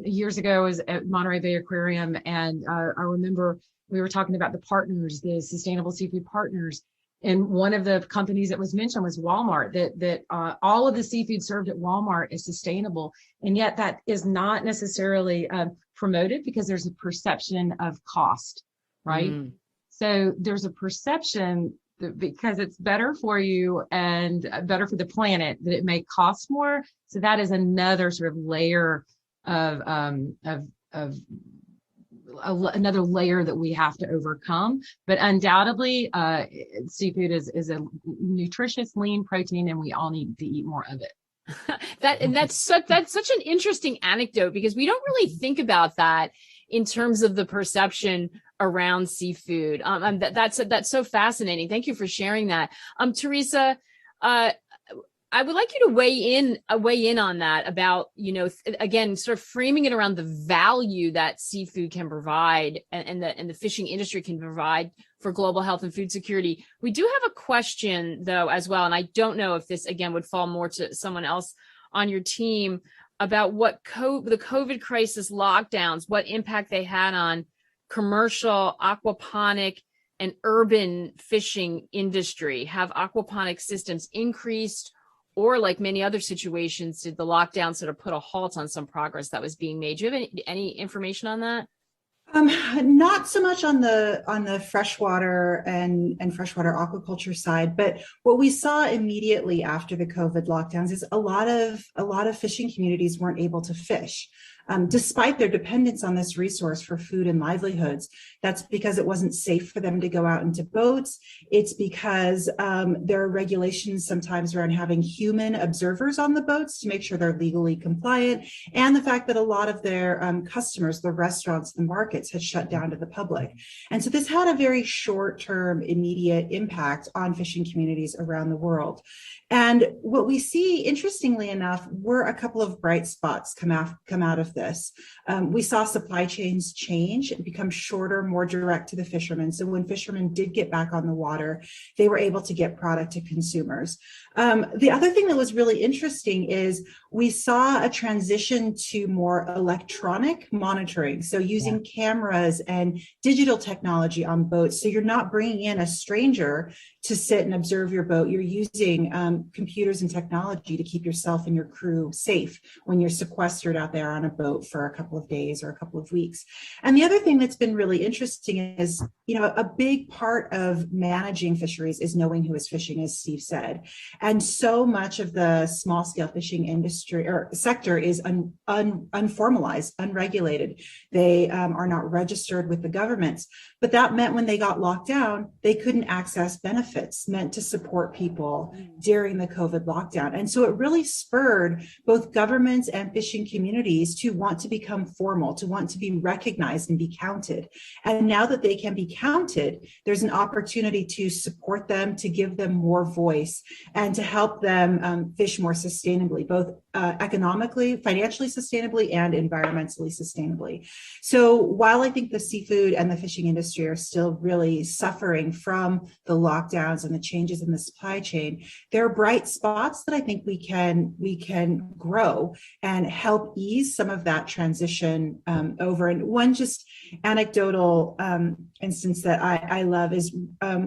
Years ago, I was at Monterey Bay Aquarium, and I remember we were talking about the partners, the sustainable seafood partners. And one of the companies that was mentioned was Walmart, that all of the seafood served at Walmart is sustainable. And yet that is not necessarily promoted because there's a perception of cost, right? So there's a perception that because it's better for you and better for the planet, that it may cost more. So that is another sort of layer of another layer that we have to overcome. But undoubtedly, seafood is a nutritious, lean protein, and we all need to eat more of it. That's such an interesting anecdote, because we don't really think about that in terms of the perception around seafood. That's so fascinating. Thank you for sharing that. Teresa, I would like you to weigh in on that about, again, sort of framing it around the value that seafood can provide and the fishing industry can provide for global health and food security. We do have a question, though, as well, and I don't know if this, again, would fall more to someone else on your team, about what the COVID crisis lockdowns, what impact they had on commercial, aquaponic, and urban fishing industry. Have aquaponic systems increased, or like many other situations, did the lockdown sort of put a halt on some progress that was being made? Do you have any information on that? Not so much on the freshwater and freshwater aquaculture side, but what we saw immediately after the COVID lockdowns is a lot of fishing communities weren't able to fish. Despite their dependence on this resource for food and livelihoods. That's because it wasn't safe for them to go out into boats. It's because there are regulations sometimes around having human observers on the boats to make sure they're legally compliant, and the fact that a lot of their customers, the restaurants, the markets, had shut down to the public. And so this had a very short-term, immediate impact on fishing communities around the world. And what we see, interestingly enough, were a couple of bright spots come out of this. We saw supply chains change and become shorter, more direct to the fishermen. So when fishermen did get back on the water, they were able to get product to consumers. The other thing that was really interesting is we saw a transition to more electronic monitoring. So using cameras and digital technology on boats. So you're not bringing in a stranger to sit and observe your boat. You're using computers and technology to keep yourself and your crew safe when you're sequestered out there on a boat for a couple of days or a couple of weeks. And the other thing that's been really interesting is, a big part of managing fisheries is knowing who is fishing, as Steve said. And so much of the small scale fishing industry or sector is unformalized, unregulated. They are not registered with the governments. But that meant when they got locked down, they couldn't access benefits meant to support people during the COVID lockdown. And so it really spurred both governments and fishing communities to want to become formal, to want to be recognized and be counted. And now that they can be counted, there's an opportunity to support them, to give them more voice, and to help them fish more sustainably, both economically, financially sustainably, and environmentally sustainably. So while I think the seafood and the fishing industry are still really suffering from the lockdowns and the changes in the supply chain, there are bright spots that I think we can grow and help ease some of that transition over. And one just anecdotal instance that I love is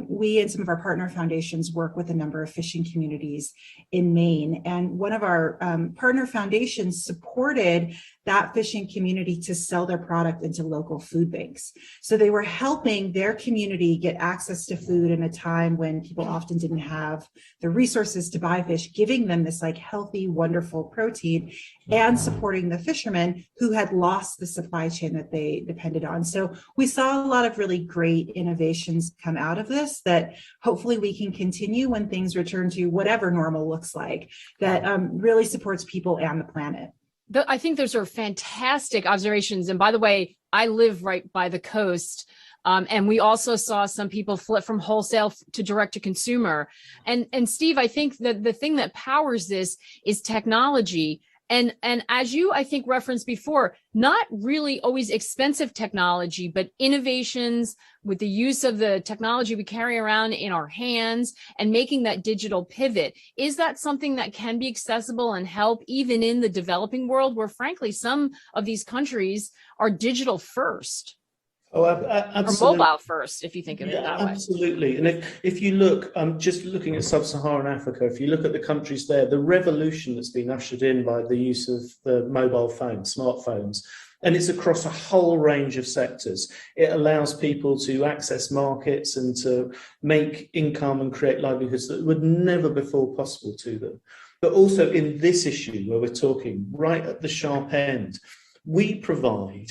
we and some of our partner foundations work with a number of fishing communities in Maine. And one of our partner foundations supported that fishing community to sell their product into local food banks. So they were helping their community get access to food in a time when people often didn't have the resources to buy fish, giving them this healthy, wonderful protein, and supporting the fishermen who had lost the supply chain that they depended on. So we saw a lot of really great innovations come out of this that hopefully we can continue when things return to whatever normal looks like, that really supports people and the planet. I think those are fantastic observations. And by the way, I live right by the coast And we also saw some people flip from wholesale to direct to consumer. And Steve, I think that the thing that powers this is technology. And as you, I think, referenced before, not really always expensive technology, but innovations with the use of the technology we carry around in our hands and making that digital pivot. Is that something that can be accessible and help even in the developing world where, frankly, some of these countries are digital first? Oh, absolutely. Or mobile first, if you think of it that way. Absolutely. And if you look, just looking at sub-Saharan Africa, if you look at the countries there, the revolution that's been ushered in by the use of the mobile phone, smartphones, and it's across a whole range of sectors. It allows people to access markets and to make income and create livelihoods that would never before possible to them. But also in this issue where we're talking right at the sharp end, we provide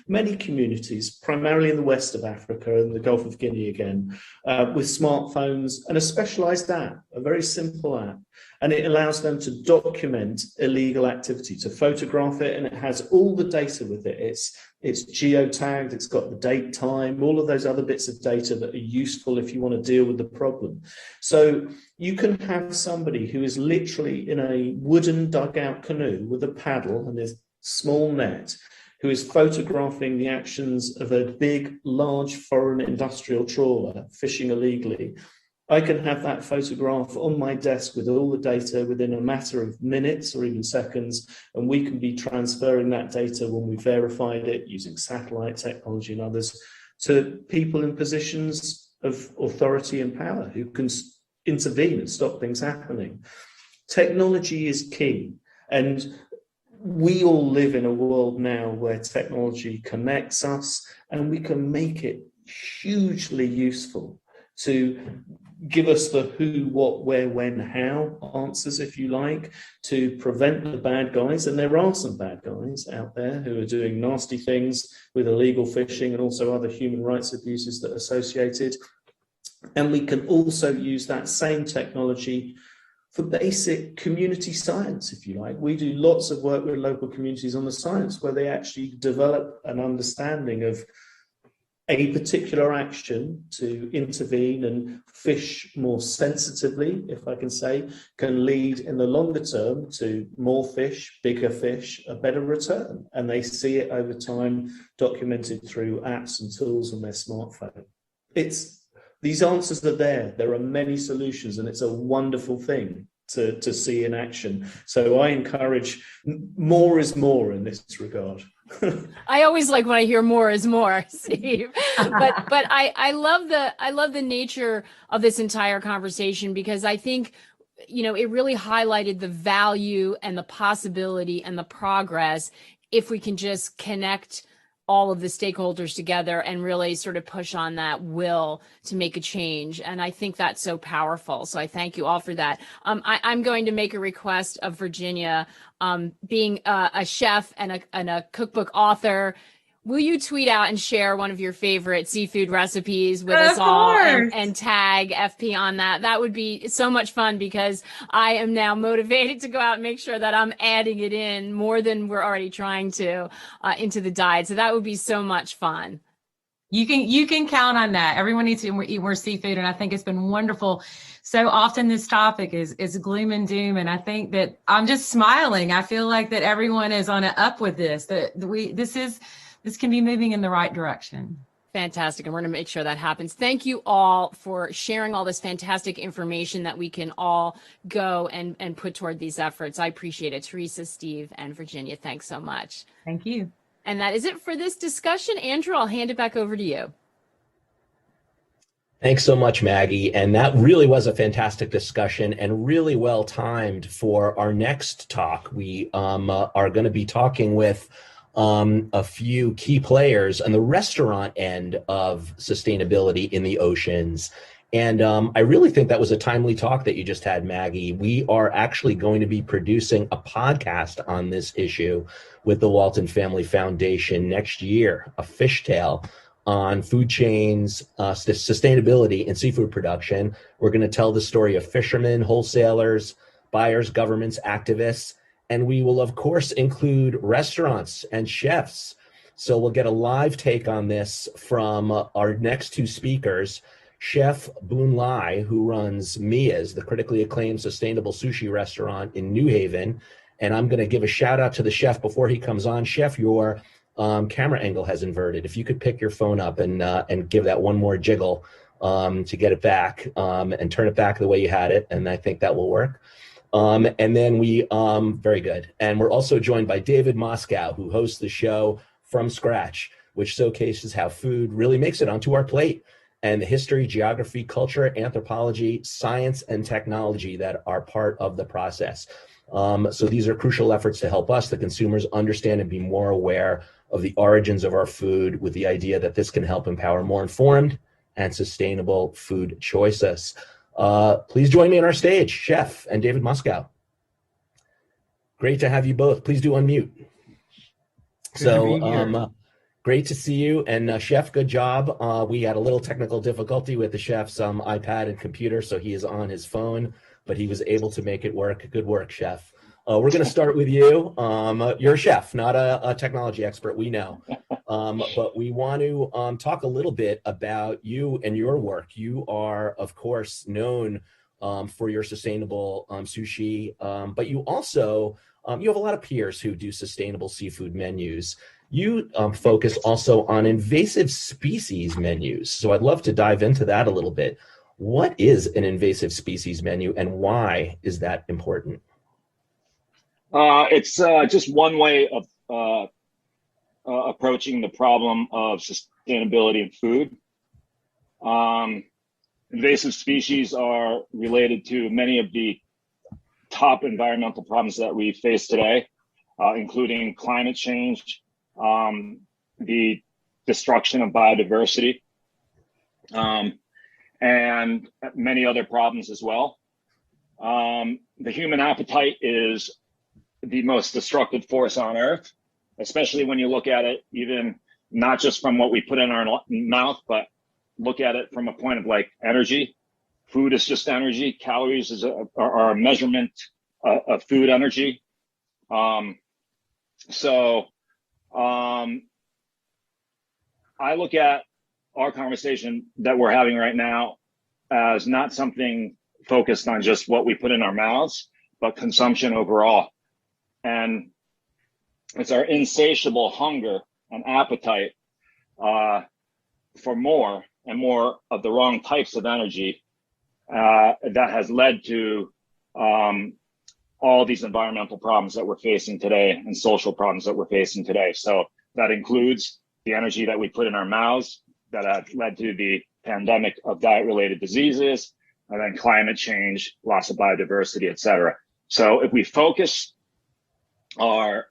many communities, primarily in the west of Africa and the Gulf of Guinea again, with smartphones and a specialized app, a very simple app. And it allows them to document illegal activity, to photograph it, and it has all the data with it. It's geotagged, it's got the date, time, all of those other bits of data that are useful if you want to deal with the problem. So you can have somebody who is literally in a wooden dugout canoe with a paddle and is small net, who is photographing the actions of a big, large foreign industrial trawler fishing illegally. I can have that photograph on my desk with all the data within a matter of minutes or even seconds, and we can be transferring that data when we've verified it using satellite technology and others to people in positions of authority and power who can intervene and stop things happening. Technology is key, and we all live in a world now where technology connects us and we can make it hugely useful to give us the who, what, where, when, how answers, if you like, to prevent the bad guys. And there are some bad guys out there who are doing nasty things with illegal fishing and also other human rights abuses that are associated. And we can also use that same technology for basic community science, if you like. We do lots of work with local communities on the science where they actually develop an understanding of a particular action to intervene and fish more sensitively, if I can say, can lead in the longer term to more fish, bigger fish, a better return. And they see it over time documented through apps and tools on their smartphone. These answers are there. There are many solutions, and it's a wonderful thing to see in action. So I encourage more is more in this regard. I always like when I hear more is more, Steve. But I love the nature of this entire conversation, because I think, you know, it really highlighted the value and the possibility and the progress if we can just connect all of the stakeholders together and really sort of push on that will to make a change. And I think that's so powerful. So I thank you all for that. I'm going to make a request of Virginia, being a chef and a cookbook author. Will you tweet out and share one of your favorite seafood recipes with us all and tag FP on that? That would be so much fun, because I am now motivated to go out and make sure that I'm adding it in more than we're already trying to into the diet. So that would be so much fun. You can count on that. Everyone needs to eat more seafood, and I think it's been wonderful. So often this topic is gloom and doom, and I think that I'm just smiling. I feel like that everyone is on an up with this. This can be moving in the right direction. Fantastic. And we're going to make sure that happens. Thank you all for sharing all this fantastic information that we can all go and put toward these efforts. I appreciate it. Teresa, Steve, and Virginia, thanks so much. Thank you. And that is it for this discussion. Andrew, I'll hand it back over to you. Thanks so much, Maggie. And that really was a fantastic discussion and really well timed for our next talk. We are going to be talking with a few key players on the restaurant end of sustainability in the oceans. And I really think that was a timely talk that you just had, Maggie. We are actually going to be producing a podcast on this issue with the Walton Family Foundation next year, a fishtail on food chains, sustainability in seafood production. We're going to tell the story of fishermen, wholesalers, buyers, governments, activists, and we will, of course, include restaurants and chefs So we'll get a live take on this from our next two speakers, Chef Boon Lai, who runs Mia's, the critically acclaimed sustainable sushi restaurant in New Haven. And I'm going to give a shout out to the chef before he comes on. Chef, your camera angle has inverted. If you could pick your phone up and give that one more jiggle to get it back and turn it back the way you had it. And I think that will work. And then very good. And we're also joined by David Moscow, who hosts the show From Scratch, which showcases how food really makes it onto our plate, and the history, geography, culture, anthropology, science, and technology that are part of the process. So these are crucial efforts to help us, the consumers, understand and be more aware of the origins of our food, with the idea that this can help empower more informed and sustainable food choices. Please join me on our stage, Chef and David Moscow. Great to have you both. Please do unmute. Great to see you. And Chef, good job. We had a little technical difficulty with the chef's iPad and computer, so he is on his phone, but he was able to make it work. Good work, Chef. We're going to start with you. You're a chef, not a technology expert, we know. But we want to talk a little bit about you and your work. You are, of course, known for your sustainable sushi, but you also, you have a lot of peers who do sustainable seafood menus. You focus also on invasive species menus. So I'd love to dive into that a little bit. What is an invasive species menu and why is that important? It's just one way of approaching the problem of sustainability in food. Invasive species are related to many of the top environmental problems that we face today, including climate change, the destruction of biodiversity, and many other problems as well. The human appetite is the most destructive force on earth, especially when you look at it, even not just from what we put in our mouth, but look at it from a point of like energy. Food is just energy. Calories are a measurement of food energy. I look at our conversation that we're having right now as not something focused on just what we put in our mouths, but consumption overall. And it's our insatiable hunger and appetite for more and more of the wrong types of energy that has led to all these environmental problems that we're facing today and social problems that we're facing today. So that includes the energy that we put in our mouths that have led to the pandemic of diet-related diseases, and then climate change, loss of biodiversity, et cetera. So if we focus our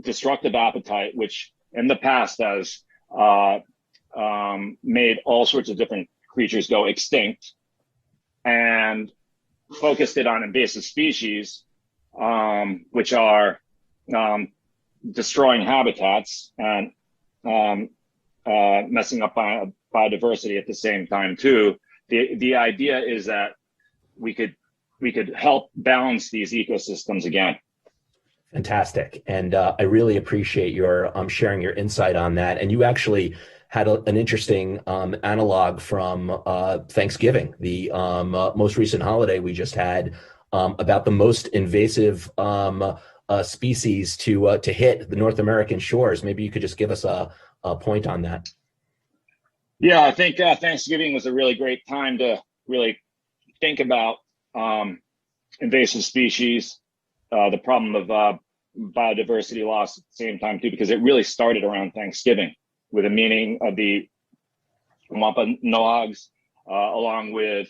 destructive appetite, which in the past has made all sorts of different creatures go extinct, and focused it on invasive species, which are destroying habitats and messing up biodiversity at the same time too. The idea is that we could help balance these ecosystems again. Fantastic. And I really appreciate your sharing your insight on that. And you actually had an interesting analog from Thanksgiving, the most recent holiday we just had, about the most invasive species to hit the North American shores. Maybe you could just give us a point on that. Yeah, I think Thanksgiving was a really great time to really think about invasive species, the problem of biodiversity loss at the same time too, because it really started around Thanksgiving with the meaning of the Wampanoags, along with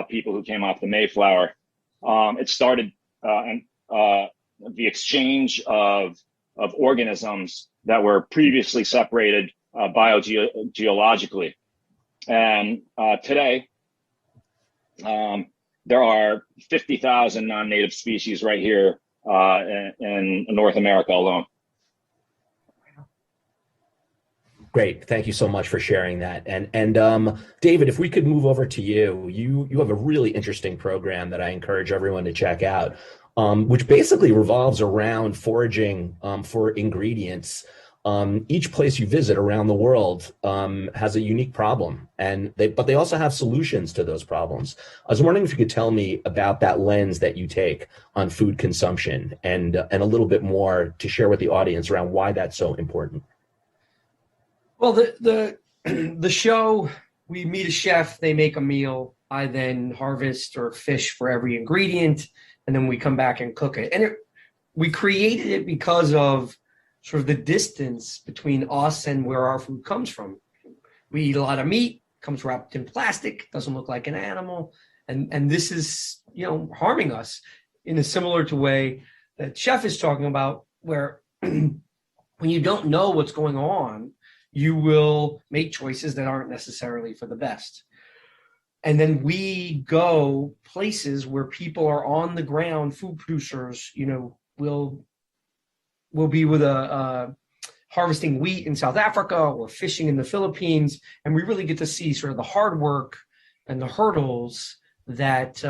people who came off the Mayflower. It started the exchange of organisms that were previously separated biogeologically. And today, there are 50,000 non-native species right here in North America alone. Great. Thank you so much for sharing that. And David, if we could move over to you, you have a really interesting program that I encourage everyone to check out, which basically revolves around foraging for ingredients each place you visit around the world has a unique problem, but they also have solutions to those problems. I was wondering if you could tell me about that lens that you take on food consumption and a little bit more to share with the audience around why that's so important. Well, the show, we meet a chef, they make a meal, I then harvest or fish for every ingredient, and then we come back and cook it. And we created it because of sort of the distance between us and where our food comes from. We eat a lot of meat, comes wrapped in plastic, doesn't look like an animal, and this is, harming us in a similar to way that chef is talking about, where when you don't know what's going on, you will make choices that aren't necessarily for the best. And then we go places where people are on the ground, food producers, will be with harvesting wheat in South Africa or fishing in the Philippines, and we really get to see sort of the hard work and the hurdles that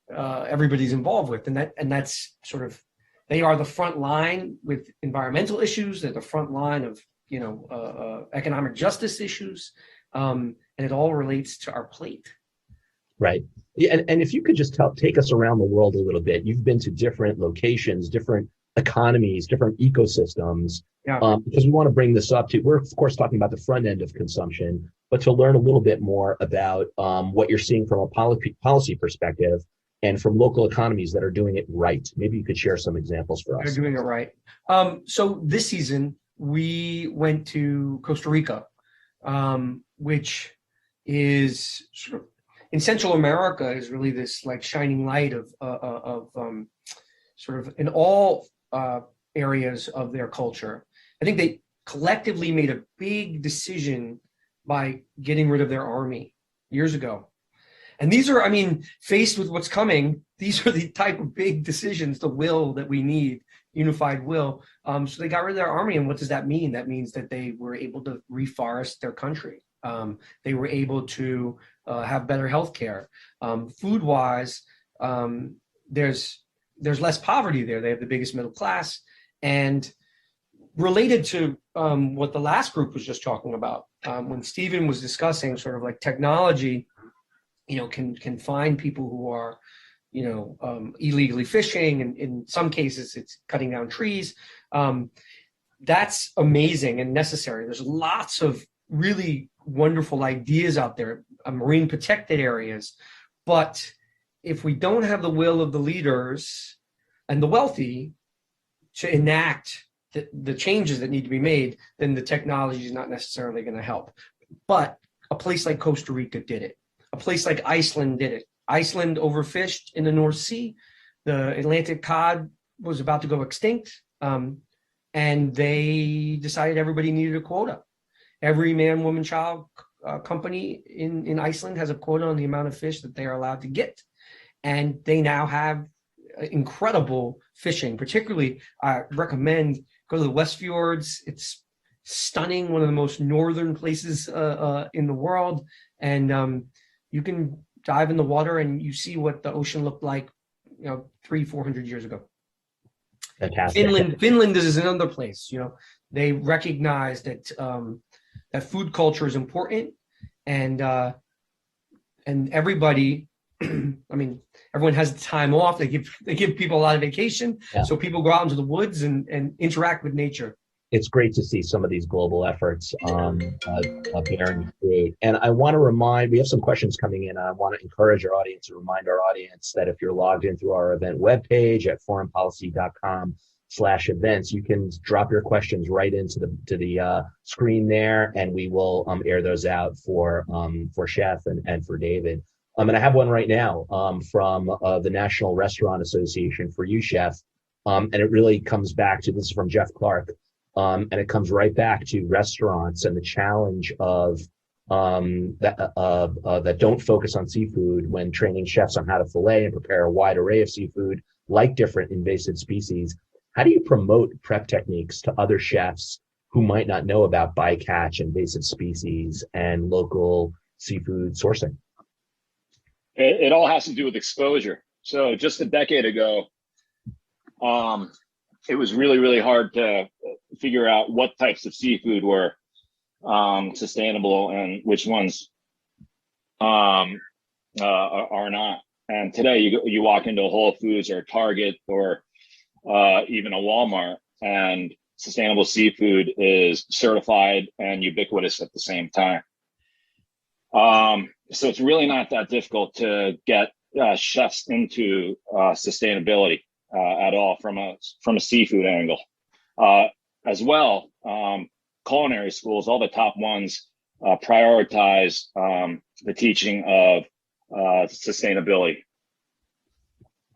everybody's involved with, and that's sort of, they are the front line with environmental issues. They're the front line of economic justice issues, and it all relates to our plate. Right. Yeah, and if you could just take us around the world a little bit. You've been to different locations, different economies, different ecosystems, because we want to bring this up to, we're of course talking about the front end of consumption, but to learn a little bit more about what you're seeing from a policy perspective and from local economies that are doing it right. Maybe you could share some examples for us. They're doing it right. So this season, we went to Costa Rica, which is sort of, in Central America, is really this like shining light of sort of in all areas of their culture. I think they collectively made a big decision by getting rid of their army years ago. And these are, faced with what's coming, these are the type of big decisions, the will that we need, unified will. So they got rid of their army. And what does that mean? That means that they were able to reforest their country. They were able to have better healthcare. Food-wise, there's less poverty there. They have the biggest middle class. And related to what the last group was just talking about, when Stephen was discussing sort of like technology, can find people who are, illegally fishing, and in some cases it's cutting down trees. That's amazing and necessary. There's lots of really wonderful ideas out there, marine protected areas. But if we don't have the will of the leaders and the wealthy to enact the changes that need to be made, then the technology is not necessarily going to help. But a place like Costa Rica did it. A place like Iceland did it. Iceland overfished in the North Sea. The Atlantic cod was about to go extinct, and they decided everybody needed a quota. Every man, woman, child company in Iceland has a quota on the amount of fish that they are allowed to get. And they now have incredible fishing. Particularly, I recommend go to the West Fjords. It's stunning, one of the most northern places in the world. And you can dive in the water and you see what the ocean looked like, 300-400 years ago. Fantastic. Finland is another place. They recognize that that food culture is important, and everybody. Everyone has time off. They give people a lot of vacation, so people go out into the woods and interact with nature. It's great to see some of these global efforts bearing fruit. And I want to we have some questions coming in. I want to encourage our audience to remind our audience that if you're logged in through our event webpage at foreignpolicy.com/events, you can drop your questions right into the screen there, and we will air those out for Chef and for David. And I have one right now from the National Restaurant Association for you, Chef. And it really comes back to, this is from Jeff Clark. And it comes right back to restaurants and the challenge of that don't focus on seafood when training chefs on how to fillet and prepare a wide array of seafood like different invasive species. How do you promote prep techniques to other chefs who might not know about bycatch, invasive species, and local seafood sourcing? It all has to do with exposure. So just a decade ago, it was really, really hard figure out what types of seafood were sustainable and which ones are not. And today you walk into a Whole Foods or a Target or even a Walmart, and sustainable seafood is certified and ubiquitous at the same time. So it's really not that difficult to get chefs into sustainability at all from a seafood angle. As well, culinary schools, all the top ones, prioritize the teaching of sustainability.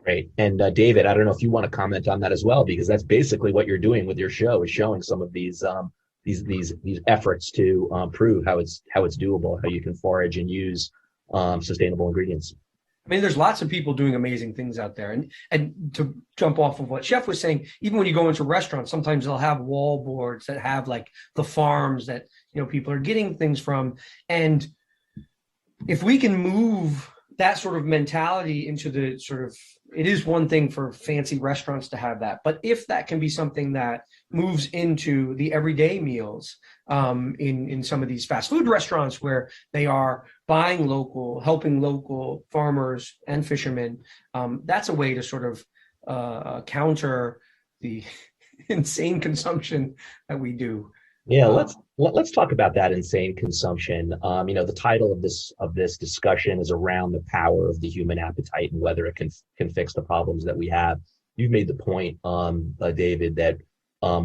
Great. And David, I don't know if you want to comment on that as well, because that's basically what you're doing with your show, is showing some of these efforts to prove how it's doable, how you can forage and use sustainable ingredients. I mean, there's lots of people doing amazing things out there. And to jump off of what Chef was saying, even when you go into restaurants, sometimes they'll have wall boards that have like the farms that, people are getting things from. And if we can move that sort of mentality into the sort of, it is one thing for fancy restaurants to have that, but if that can be something that moves into the everyday meals in some of these fast food restaurants where they are buying local, helping local farmers and fishermen, that's a way to sort of counter the insane consumption that we do. Yeah, let's talk about that insane consumption. The title of this discussion is around the power of the human appetite and whether it can fix the problems that we have. You've made the point, David, that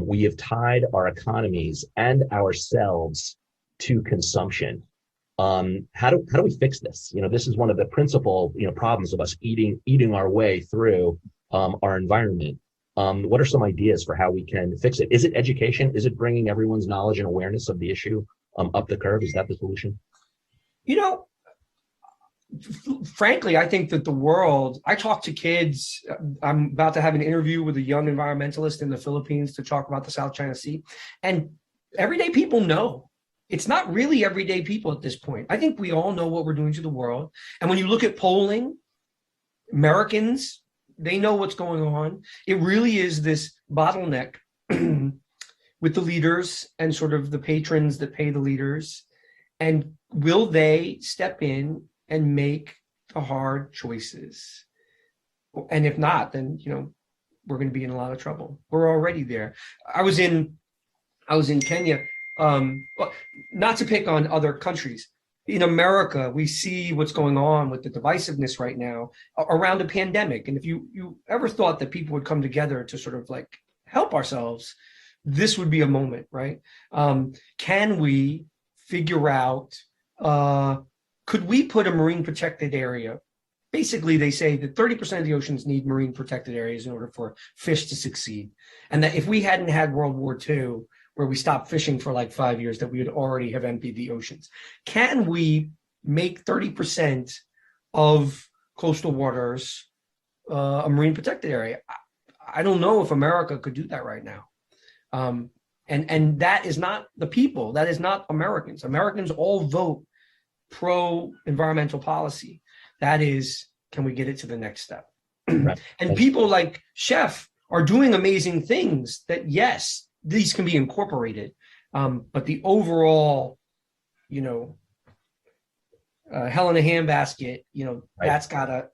we have tied our economies and ourselves to consumption. How do we fix this? This is one of the principal problems of us eating our way through our environment. What are some ideas for how we can fix it? Is it education? Is it bringing everyone's knowledge and awareness of the issue up the curve? Is that the solution? Frankly, I think that the world, I talk to kids. I'm about to have an interview with a young environmentalist in the Philippines to talk about the South China Sea. And everyday people know. It's not really everyday people at this point. I think we all know what we're doing to the world. And when you look at polling, Americans, they know what's going on. It really is this bottleneck with the leaders and sort of the patrons that pay the leaders. And will they step in and make the hard choices? And if not, then, we're going to be in a lot of trouble. We're already there. I was in Kenya, not to pick on other countries. In America, we see what's going on with the divisiveness right now around a pandemic. And if you ever thought that people would come together to sort of like help ourselves, this would be a moment, right? Can we figure out, could we put a marine protected area? Basically, they say that 30% of the oceans need marine protected areas in order for fish to succeed. And that if we hadn't had World War II, where we stopped fishing for like 5 years, that we would already have emptied the oceans. Can we make 30% of coastal waters a marine protected area? I don't know if America could do that right now. And that is not the people. That is not Americans. Americans all vote pro-environmental policy. That is, can we get it to the next step? Right. And people like Chef are doing amazing things that, yes, these can be incorporated, but the overall, hell in a handbasket, right. that's gotta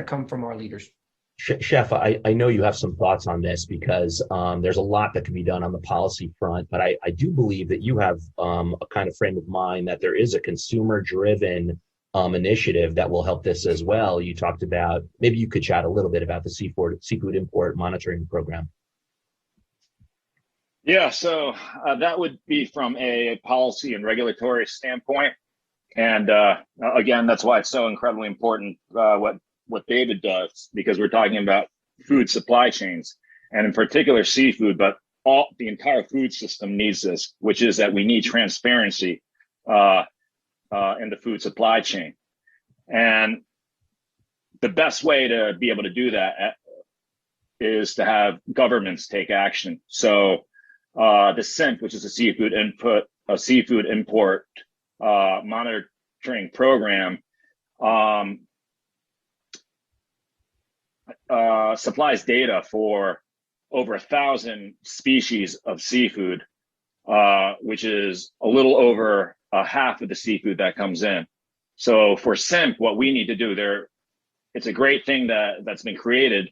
come from our leaders. Chef, I know you have some thoughts on this because there's a lot that can be done on the policy front, but I do believe that you have a kind of frame of mind that there is a consumer-driven initiative that will help this as well. You talked about, maybe you could chat a little bit about the seafood import monitoring program. Yeah, so that would be from a policy and regulatory standpoint. And again, that's why it's so incredibly important what David does, because we're talking about food supply chains, and in particular seafood, but the entire food system needs this, which is that we need transparency in the food supply chain. And the best way to be able to do that is to have governments take action. So the SIMP, which is a seafood import monitoring program, supplies data for over 1,000 species of seafood, which is a little over half of the seafood that comes in. So for SIMP, what we need to do there, it's a great thing that's been created,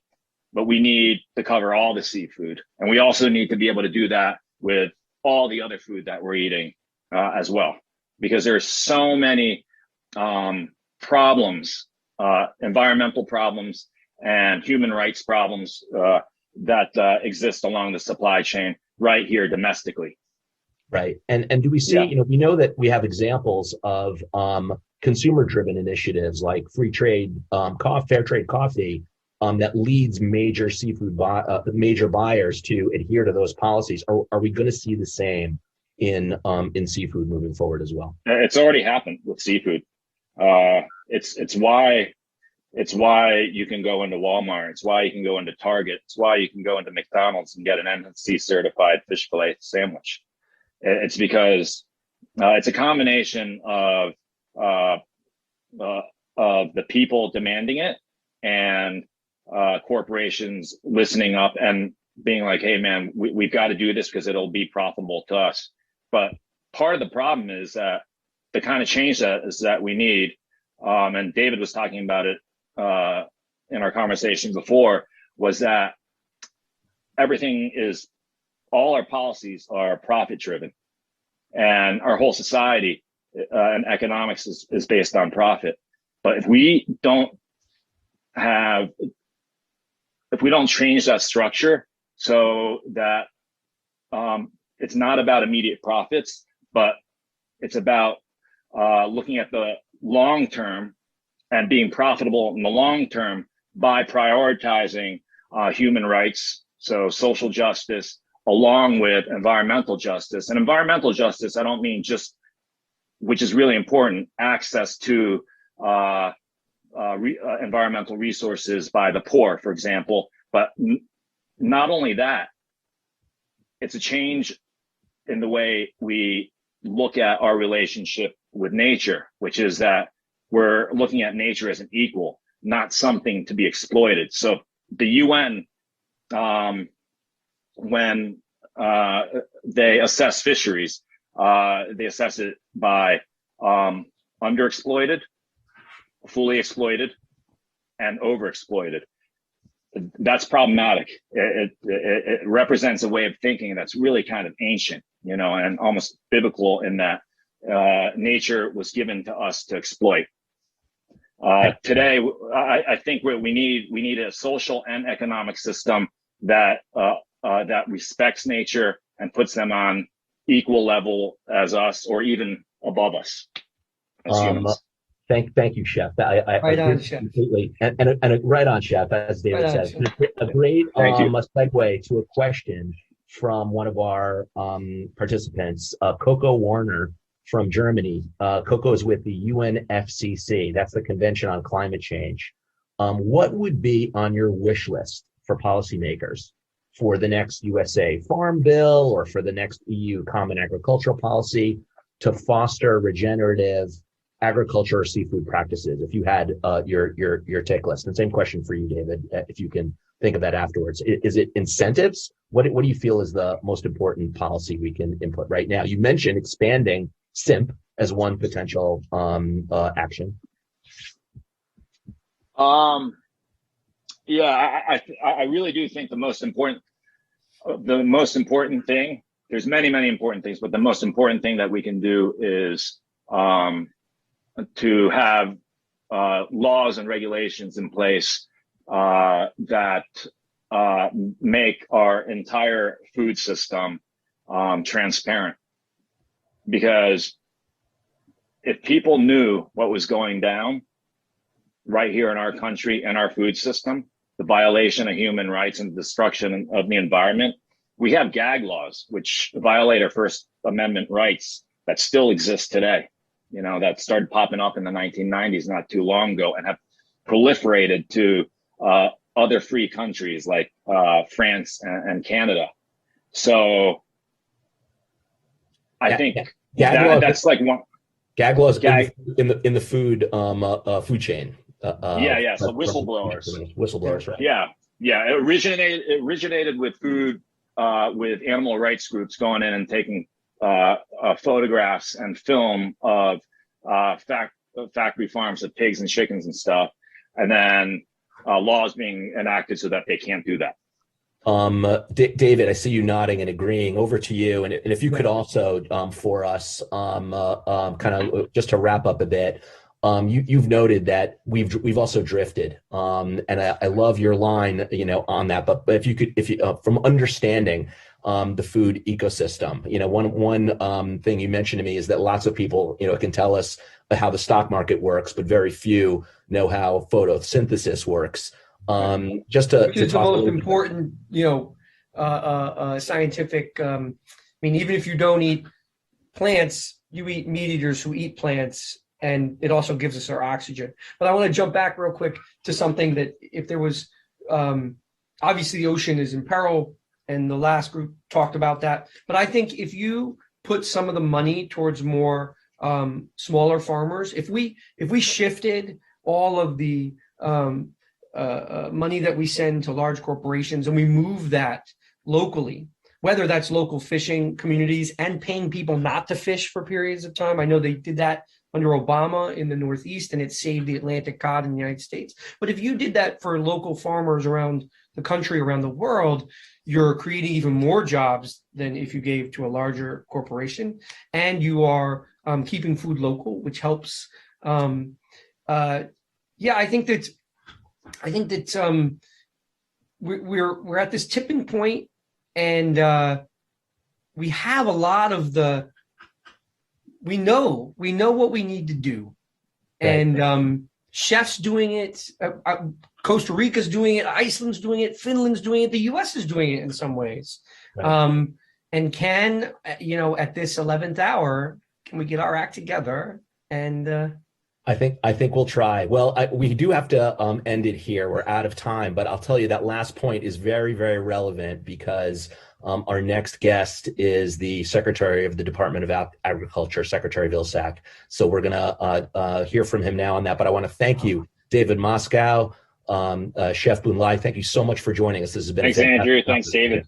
but we need to cover all the seafood. And we also need to be able to do that with all the other food that we're eating as well, because there's so many problems, environmental problems and human rights problems that exist along the supply chain right here domestically. Right. And do we see, we know that we have examples of consumer-driven initiatives like free trade, fair trade coffee, that leads major seafood major buyers to adhere to those policies. Are we going to see the same in seafood moving forward as well? It's already happened with seafood. It's why you can go into Walmart. It's why you can go into Target. It's why you can go into McDonald's and get an NSC certified fish fillet sandwich. It's because it's a combination of the people demanding it and corporations listening up and being like, hey, man, we've got to do this because it'll be profitable to us. But part of the problem is that the kind of change that we need, and David was talking about it in our conversation before, was that all our policies are profit driven, and our whole society and economics is based on profit. But if we don't change that structure so that it's not about immediate profits, but it's about looking at the long term and being profitable in the long term by prioritizing human rights, so social justice, along with environmental justice. And environmental justice, I don't mean just, which is really important, access to environmental resources by the poor, for example. But not only that, it's a change in the way we look at our relationship with nature, which is that we're looking at nature as an equal, not something to be exploited. So the UN, when they assess fisheries, they assess it by underexploited, fully exploited, and overexploited. That's problematic. It represents a way of thinking that's really kind of ancient, and almost biblical in that nature was given to us to exploit. Today, I think we need a social and economic system that respects nature and puts them on equal level as us, or even above us as humans. Thank you, Chef. I right on, Chef. Completely. And right on, Chef, as David says. A great segue to a question from one of our participants, Coco Warner from Germany. Coco is with the UNFCCC. That's the Convention on Climate Change. What would be on your wish list for policymakers for the next USA Farm Bill or for the next EU Common Agricultural Policy to foster regenerative agriculture or seafood practices? If you had your tick list, and same question for you, David, if you can think of that afterwards. Is it incentives? What do you feel is the most important policy we can input right now? You mentioned expanding SIMP as one potential action. I really do think the most important thing, there's many important things, but the most important thing that we can do is to have laws and regulations in place that make our entire food system transparent. Because if people knew what was going down right here in our country and our food system, the violation of human rights and destruction of the environment, we have gag laws which violate our First Amendment rights that still exist today. That started popping up in the 1990s, not too long ago, and have proliferated to other free countries like France and Canada. So I think that's like one gag laws in the food food chain. So whistleblowers, right? Yeah, it originated with food, with animal rights groups going in and taking photographs and film of factory farms of pigs and chickens and stuff, and then laws being enacted so that they can't do that. David, I see you nodding and agreeing. Over to you, and if you could also for us, kind of just to wrap up a bit. You've noted that we've also drifted, and I love your line, on that. But if you from understanding the food ecosystem, one thing you mentioned to me is that lots of people, can tell us how the stock market works, but very few know how photosynthesis works. Which is the most important, scientific. Even if you don't eat plants, you eat meat eaters who eat plants. And it also gives us our oxygen. But I want to jump back real quick to something that if there was, obviously the ocean is in peril, and the last group talked about that. But I think if you put some of the money towards more smaller farmers, if we shifted all of the money that we send to large corporations and we move that locally, whether that's local fishing communities and paying people not to fish for periods of time. I know they did that under Obama in the Northeast, and it saved the Atlantic cod in the United States. But if you did that for local farmers around the country, around the world, you're creating even more jobs than if you gave to a larger corporation, and you are keeping food local, which helps. I think that we're at this tipping point, and we have a lot of the. We know what we need to do, and chefs doing it. Costa Rica's doing it. Iceland's doing it. Finland's doing it. The U.S. is doing it in some ways. Right. And can at this 11th hour, can we get our act together? And I think we'll try. Well, we do have to end it here. We're out of time, but I'll tell you that last point is very, very relevant because our next guest is the Secretary of the Department of Agriculture, Secretary Vilsack. So we're going to hear from him now on that. But I want to thank you, David Moscow, Chef Boon Lai. Thank you so much for joining us. This has been thanks, Andrew. Thanks, David.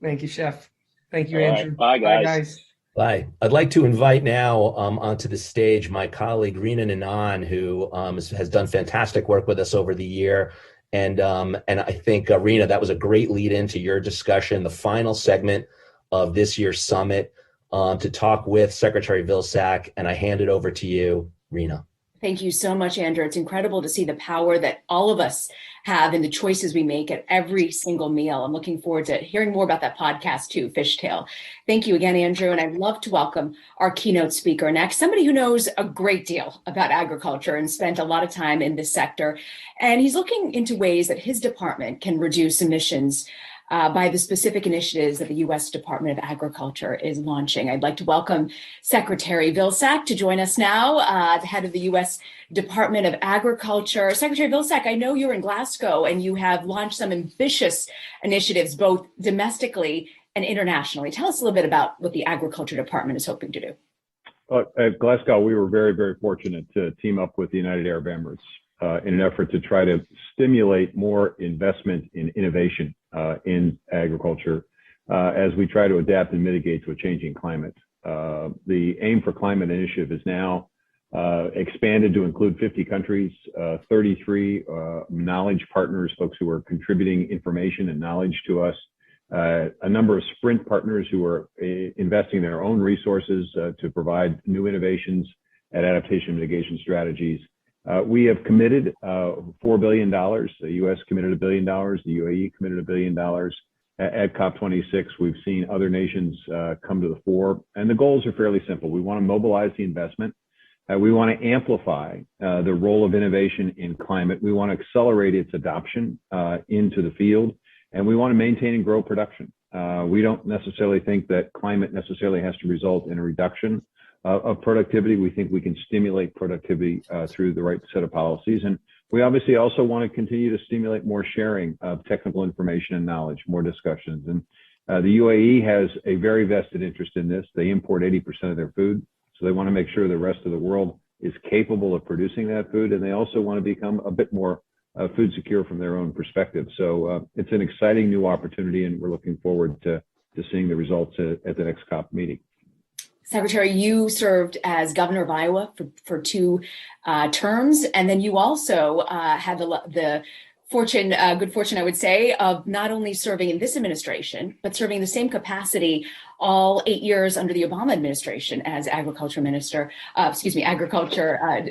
Thank you, Chef. Thank you, All Andrew. Right. Bye, guys. Bye. I'd like to invite now onto the stage my colleague Rina Nanan, who has done fantastic work with us over the year. And I think, Rina, that was a great lead into your discussion, the final segment of this year's summit, to talk with Secretary Vilsack. And I hand it over to you, Rina. Thank you so much, Andrew. It's incredible to see the power that all of us have in the choices we make at every single meal. I'm looking forward to hearing more about that podcast too, Fishtail. Thank you again, Andrew. And I'd love to welcome our keynote speaker next, somebody who knows a great deal about agriculture and spent a lot of time in this sector. And he's looking into ways that his department can reduce emissions by the specific initiatives that the U.S. Department of Agriculture is launching. I'd like to welcome Secretary Vilsack to join us now, the head of the U.S. Department of Agriculture. Secretary Vilsack, I know you're in Glasgow and you have launched some ambitious initiatives, both domestically and internationally. Tell us a little bit about what the Agriculture Department is hoping to do. At Glasgow, we were very, very fortunate to team up with the United Arab Emirates in an effort to try to stimulate more investment in innovation in agriculture as we try to adapt and mitigate to a changing climate. The Aim for Climate initiative is now expanded to include 50 countries, 33 knowledge partners, folks who are contributing information and knowledge to us, a number of sprint partners who are investing their own resources to provide new innovations and adaptation mitigation strategies. We have committed $4 billion. The U.S. committed $1 billion. The UAE committed $1 billion. At COP26, we've seen other nations come to the fore. And the goals are fairly simple. We want to mobilize the investment. We want to amplify the role of innovation in climate. We want to accelerate its adoption into the field. And we want to maintain and grow production. We don't necessarily think that climate necessarily has to result in a reduction of productivity. We think we can stimulate productivity through the right set of policies. And we obviously also want to continue to stimulate more sharing of technical information and knowledge, more discussions. And the UAE has a very vested interest in this. They import 80% of their food. So they want to make sure the rest of the world is capable of producing that food. And they also want to become a bit more food secure from their own perspective. So it's an exciting new opportunity, and we're looking forward to seeing the results at the next COP meeting. Secretary, you served as governor of Iowa for 2 terms, and then you also had the good fortune, I would say, of not only serving in this administration, but serving in the same capacity all 8 years under the Obama administration as agriculture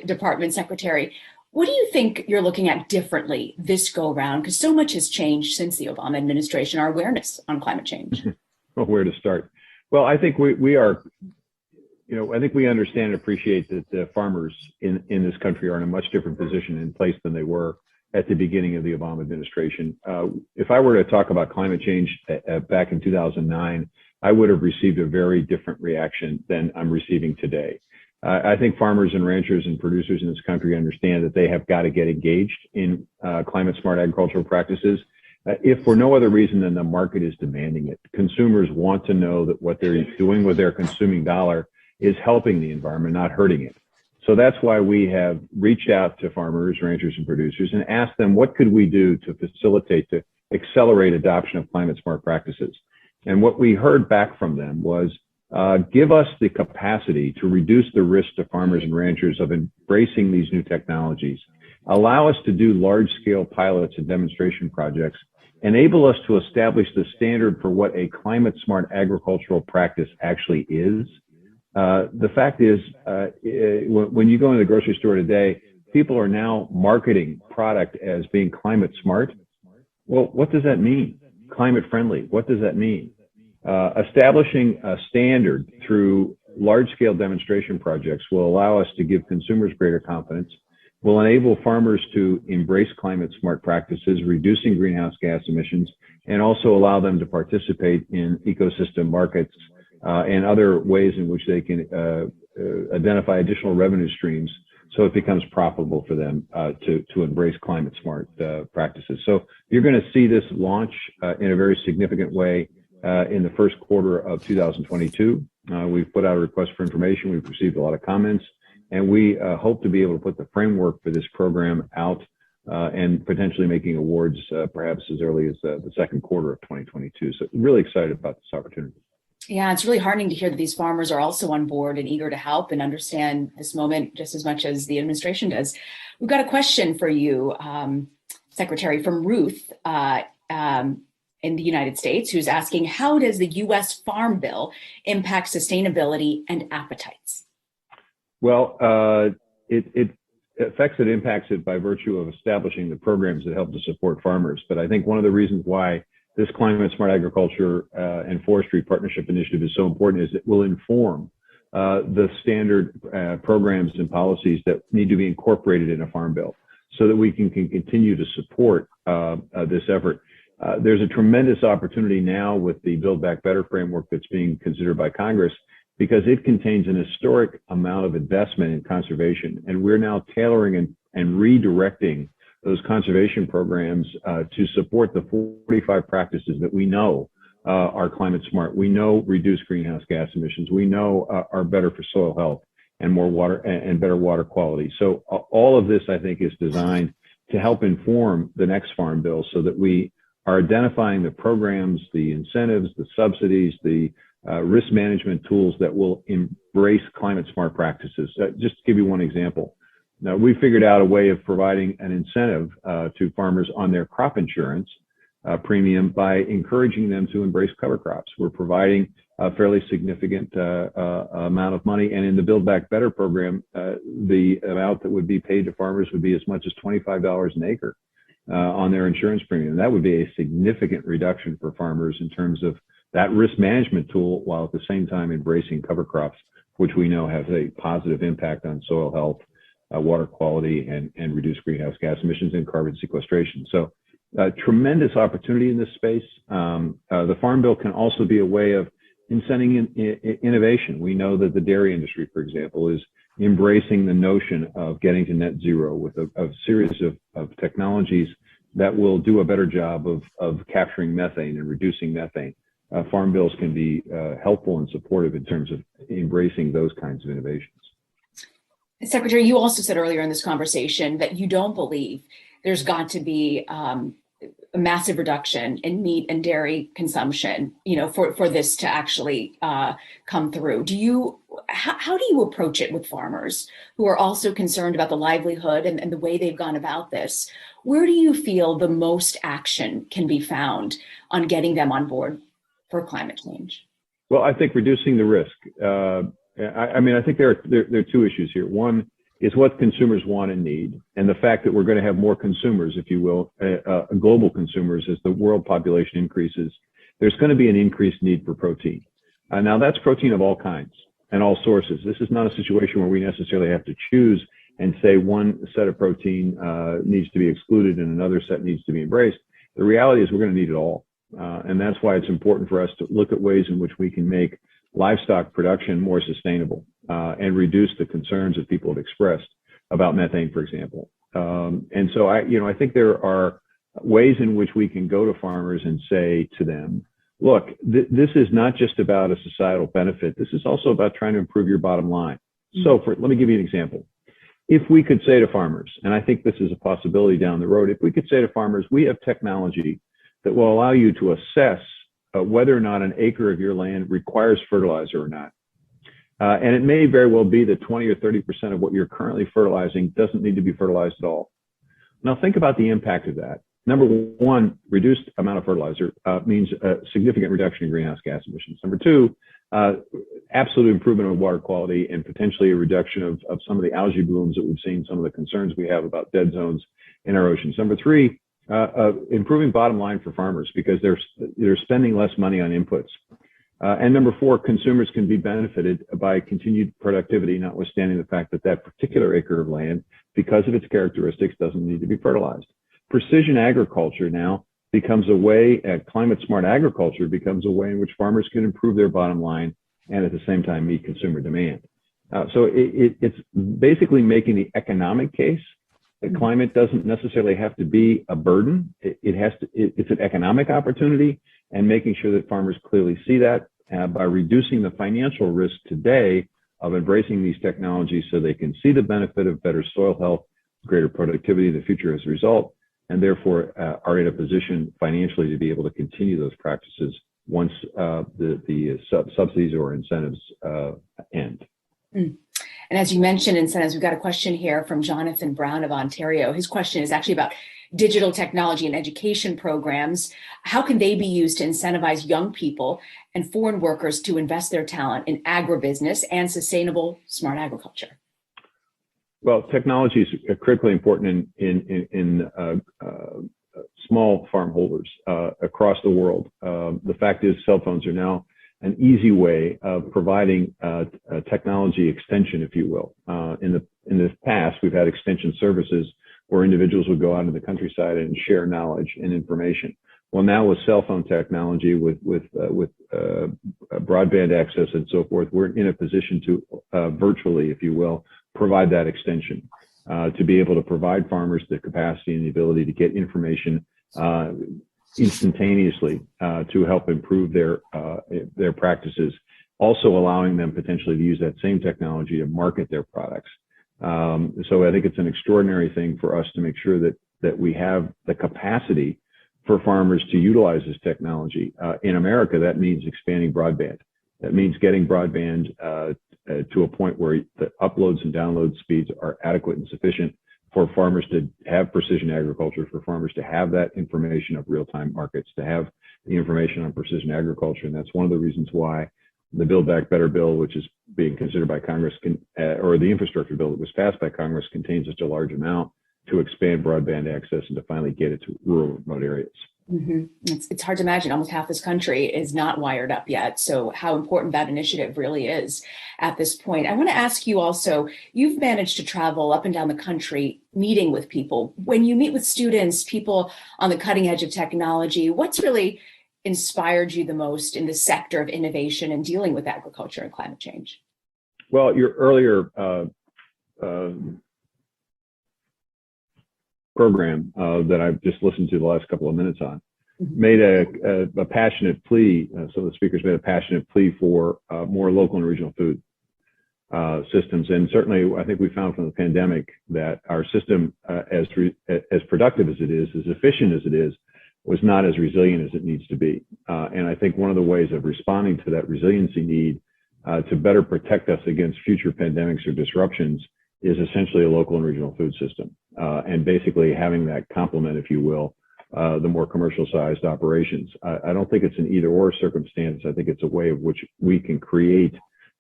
department secretary. What do you think you're looking at differently this go round? Because so much has changed since the Obama administration, our awareness on climate change. Well, where to start? Well, I think we are, I think we understand and appreciate that the farmers in this country are in a much different position and place than they were at the beginning of the Obama administration. If I were to talk about climate change back in 2009, I would have received a very different reaction than I'm receiving today. I think farmers and ranchers and producers in this country understand that they have got to get engaged in climate smart agricultural practices, if for no other reason than the market is demanding it. Consumers want to know that what they're doing with their consuming dollar is helping the environment, not hurting it. So that's why we have reached out to farmers, ranchers, and producers and asked them, what could we do to facilitate, to accelerate adoption of climate smart practices? And what we heard back from them was, give us the capacity to reduce the risk to farmers and ranchers of embracing these new technologies. Allow us to do large-scale pilots and demonstration projects. Enable us to establish the standard for what a climate smart agricultural practice actually is. The fact is, when you go into the grocery store today, people are now marketing product as being climate smart. Well, what does that mean? Climate friendly, what does that mean? Establishing a standard through large-scale demonstration projects will allow us to give consumers greater confidence, will enable farmers to embrace climate smart practices, reducing greenhouse gas emissions, and also allow them to participate in ecosystem markets and other ways in which they can identify additional revenue streams so it becomes profitable for them to embrace climate smart practices. So you're going to see this launch in a very significant way in the first quarter of 2022. We've put out a request for information. We've received a lot of comments, and we hope to be able to put the framework for this program out and potentially making awards perhaps as early as the second quarter of 2022. So really excited about this opportunity. Yeah, it's really heartening to hear that these farmers are also on board and eager to help and understand this moment just as much as the administration does. We've got a question for you, Secretary, from Ruth in the United States, who's asking, how does the U.S. Farm Bill impact sustainability and appetites? Well, it affects it, impacts it by virtue of establishing the programs that help to support farmers. But I think one of the reasons why this Climate Smart Agriculture and Forestry Partnership Initiative is so important is it will inform the standard programs and policies that need to be incorporated in a farm bill so that we can continue to support this effort. There's a tremendous opportunity now with the Build Back Better framework that's being considered by Congress, because it contains an historic amount of investment in conservation. And we're now tailoring and redirecting those conservation programs to support the 45 practices that we know are climate smart. We know reduce greenhouse gas emissions. We know are better for soil health and more water and better water quality. So all of this, I think, is designed to help inform the next farm bill so that we are identifying the programs, the incentives, the subsidies, the risk management tools that will embrace climate smart practices. Just to give you one example. Now, we figured out a way of providing an incentive to farmers on their crop insurance premium by encouraging them to embrace cover crops. We're providing a fairly significant amount of money. And in the Build Back Better program, the amount that would be paid to farmers would be as much as $25 an acre on their insurance premium. That would be a significant reduction for farmers in terms of that risk management tool, while at the same time embracing cover crops, which we know have a positive impact on soil health, water quality, and reduced greenhouse gas emissions and carbon sequestration. So tremendous opportunity in this space. The Farm Bill can also be a way of incenting innovation. We know that the dairy industry, for example, is embracing the notion of getting to net zero with a series of technologies that will do a better job of capturing methane and reducing methane. Farm bills can be helpful and supportive in terms of embracing those kinds of innovations. Secretary, you also said earlier in this conversation that you don't believe there's got to be a massive reduction in meat and dairy consumption, for this to actually come through. How do you approach it with farmers who are also concerned about the livelihood and the way they've gone about this? Where do you feel the most action can be found on getting them on board for climate change? Well, I think reducing the risk. I think there are two issues here. One is what consumers want and need, and the fact that we're going to have more consumers, if you will, global consumers, as the world population increases. There's going to be an increased need for protein. Now, that's protein of all kinds and all sources. This is not a situation where we necessarily have to choose and say one set of protein needs to be excluded and another set needs to be embraced. The reality is we're going to need it all. And that's why it's important for us to look at ways in which we can make livestock production more sustainable and reduce the concerns that people have expressed about methane, for example. And so I think there are ways in which we can go to farmers and say to them, look, this is not just about a societal benefit. This is also about trying to improve your bottom line. So let me give you an example. If we could say to farmers, and I think this is a possibility down the road, if we could say to farmers, we have technology that will allow you to assess whether or not an acre of your land requires fertilizer or not. And it may very well be that 20 or 30% of what you're currently fertilizing doesn't need to be fertilized at all. Now think about the impact of that. Number one, reduced amount of fertilizer means a significant reduction in greenhouse gas emissions. Number two, absolute improvement of water quality and potentially a reduction of some of the algae blooms that we've seen, some of the concerns we have about dead zones in our oceans. Number three, improving bottom line for farmers because they're spending less money on inputs. And number four, consumers can be benefited by continued productivity, notwithstanding the fact that that particular acre of land, because of its characteristics, doesn't need to be fertilized. Precision agriculture now becomes a way, climate smart agriculture becomes a way in which farmers can improve their bottom line and at the same time meet consumer demand. So it's basically making the economic case that climate doesn't necessarily have to be a burden. It's an economic opportunity, and making sure that farmers clearly see that by reducing the financial risk today of embracing these technologies so they can see the benefit of better soil health, greater productivity in the future as a result, and therefore are in a position financially to be able to continue those practices once the subsidies or incentives end. And as you mentioned, incentives, we've got a question here from Jonathan Brown of Ontario. His question is actually about digital technology and education programs. How can they be used to incentivize young people and foreign workers to invest their talent in agribusiness and sustainable smart agriculture? Well, technology is critically important in small farm holders across the world. The fact is, cell phones are now an easy way of providing a technology extension, if you will. In the past, we've had extension services where individuals would go out into the countryside and share knowledge and information. Well, now with cell phone technology, with broadband access and so forth, we're in a position to virtually, if you will, provide that extension to be able to provide farmers the capacity and the ability to get information instantaneously to help improve their practices, also allowing them potentially to use that same technology to market their products. So I think it's an extraordinary thing for us to make sure that we have the capacity for farmers to utilize this technology. In America, that means expanding broadband. That means getting broadband to a point where the uploads and download speeds are adequate and sufficient for farmers to have precision agriculture, for farmers to have that information of real-time markets, to have the information on precision agriculture. And that's one of the reasons why the Build Back Better bill, which is being considered by Congress, or the infrastructure bill that was passed by Congress, contains such a large amount to expand broadband access and to finally get it to rural remote areas. Mm-hmm. It's hard to imagine almost half this country is not wired up yet. So how important that initiative really is at this point. I want to ask you also, you've managed to travel up and down the country meeting with people. When you meet with students, people on the cutting edge of technology, what's really inspired you the most in the sector of innovation and dealing with agriculture and climate change? Well, your earlier program that I've just listened to the last couple of minutes on made a passionate plea. Some of the speakers made a passionate plea for more local and regional food. systems. And certainly, I think we found from the pandemic that our system, as productive as it is, as efficient as it is, was not as resilient as it needs to be. And I think one of the ways of responding to that resiliency need to better protect us against future pandemics or disruptions is essentially a local and regional food system. And basically having that complement, if you will, the more commercial sized operations. I don't think it's an either or circumstance. I think it's a way of which we can create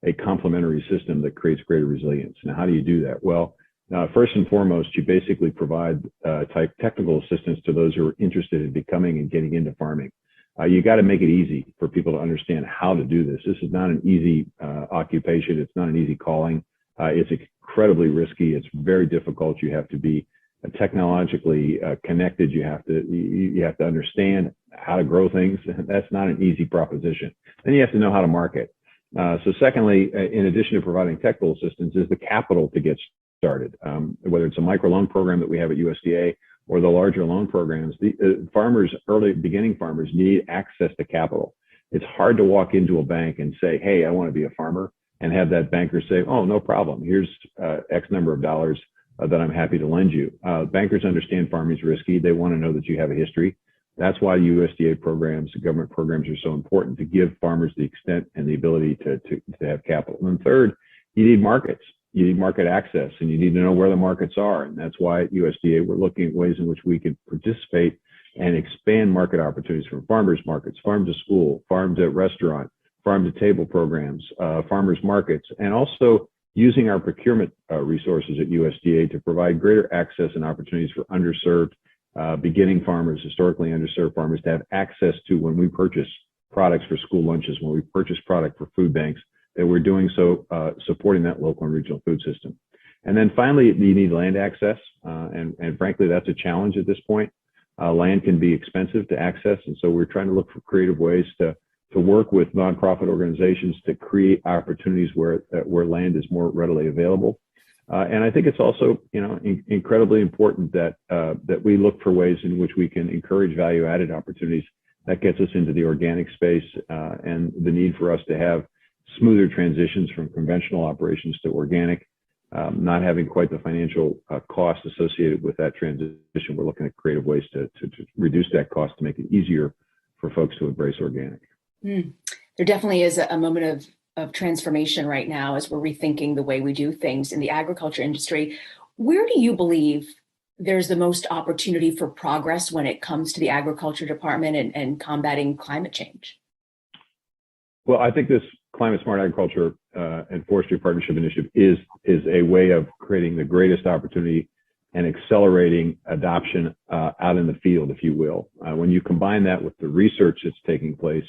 a complementary system that creates greater resilience. Now, how do you do that? Well, first and foremost, you basically provide technical assistance to those who are interested in becoming and getting into farming. You got to make it easy for people to understand how to do this. This is not an easy occupation. It's not an easy calling. It's incredibly risky. It's very difficult. You have to be technologically connected. You have to understand how to grow things. That's not an easy proposition. Then you have to know how to market. So secondly, in addition to providing technical assistance, is the capital to get started. Whether it's a microloan program that we have at USDA or the larger loan programs, the farmers, beginning farmers, need access to capital. It's hard to walk into a bank and say, hey, I want to be a farmer, and have that banker say, oh, no problem. Here's X number of dollars that I'm happy to lend you. Bankers understand farming is risky. They want to know that you have a history. That's why USDA programs, government programs, are so important, to give farmers the extent and the ability to have capital. And third, you need markets. You need market access, and you need to know where the markets are. And that's why at USDA, we're looking at ways in which we can participate and expand market opportunities from farmers markets, farm to school, farm to restaurant, farm to table programs, farmers markets, and also using our procurement resources at USDA to provide greater access and opportunities for underserved beginning farmers, historically underserved farmers, to have access to, when we purchase products for school lunches, when we purchase product for food banks, that we're doing so supporting that local and regional food system. And then finally, you need land access. And frankly, that's a challenge at this point. Land can be expensive to access. And so we're trying to look for creative ways to work with nonprofit organizations to create opportunities where land is more readily available. And I think it's also, incredibly important that we look for ways in which we can encourage value-added opportunities. That gets us into the organic space, and the need for us to have smoother transitions from conventional operations to organic, not having quite the financial cost associated with that transition. We're looking at creative ways to reduce that cost, to make it easier for folks to embrace organic. There definitely is a moment of transformation right now as we're rethinking the way we do things in the agriculture industry. Where do you believe there's the most opportunity for progress when it comes to the agriculture department and combating climate change? Well, I think this Climate Smart Agriculture and Forestry Partnership Initiative is a way of creating the greatest opportunity and accelerating adoption out in the field, if you will. When you combine that with the research that's taking place,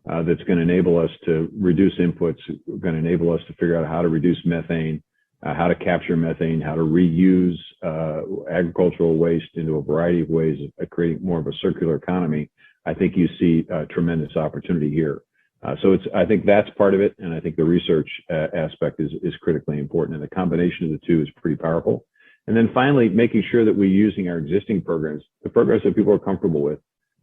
that's going to enable us to reduce inputs, going to enable us to figure out how to reduce methane, how to capture methane, how to reuse agricultural waste into a variety of ways, creating more of a circular economy. I think you see a tremendous opportunity here. I think that's part of it, and I think the research aspect is critically important, and the combination of the two is pretty powerful. And then finally, making sure that we're using our existing programs, the programs that people are comfortable with,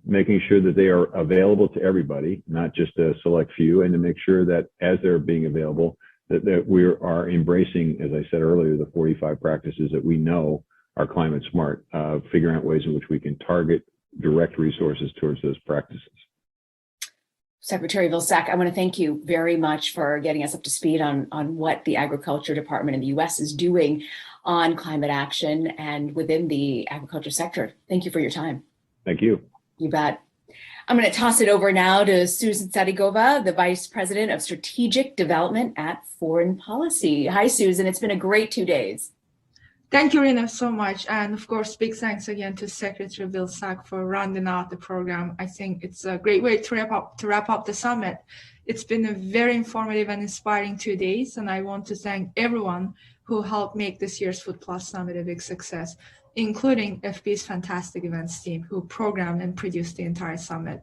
making sure that they are available to everybody, not just a select few, and to make sure that as they're being available, that we are embracing, as I said earlier, the 45 practices that we know are climate smart, figuring out ways in which we can target direct resources towards those practices. Secretary Vilsack, I want to thank you very much for getting us up to speed on what the Agriculture Department in the U.S. is doing on climate action and within the agriculture sector. Thank you for your time. Thank you. You bet. I'm going to toss it over now to Susan Sadigova, the Vice President of Strategic Development at Foreign Policy. Hi, Susan. It's been a great 2 days. Thank you, Rena, so much. And of course, big thanks again to Secretary Vilsack for rounding out the program. I think it's a great way to wrap up the summit. It's been a very informative and inspiring 2 days, and I want to thank everyone who helped make this year's Food Plus Summit a big success, including FB's fantastic events team who programmed and produced the entire summit.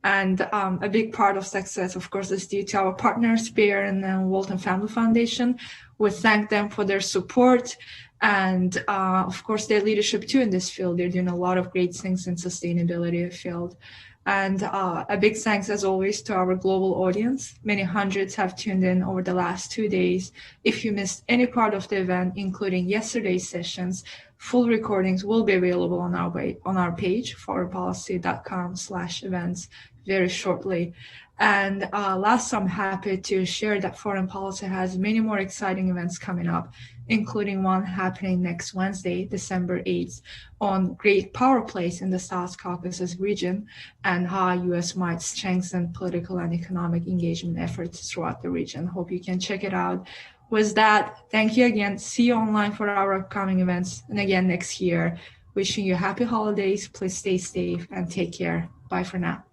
And a big part of success, of course, is due to our partners, Bayer and the Walton Family Foundation. We thank them for their support and, of course, their leadership too in this field. They're doing a lot of great things in sustainability field. And a big thanks, as always, to our global audience. Many hundreds have tuned in over the last 2 days. If you missed any part of the event, including yesterday's sessions, full recordings will be available on our page, foreignpolicy.com/events, very shortly. And last, I'm happy to share that Foreign Policy has many more exciting events coming up, including one happening next Wednesday, December 8th, on great power plays in the South Caucasus region and how U.S. might strengthen political and economic engagement efforts throughout the region. Hope you can check it out. With that, thank you again. See you online for our upcoming events and again next year. Wishing you happy holidays. Please stay safe and take care. Bye for now.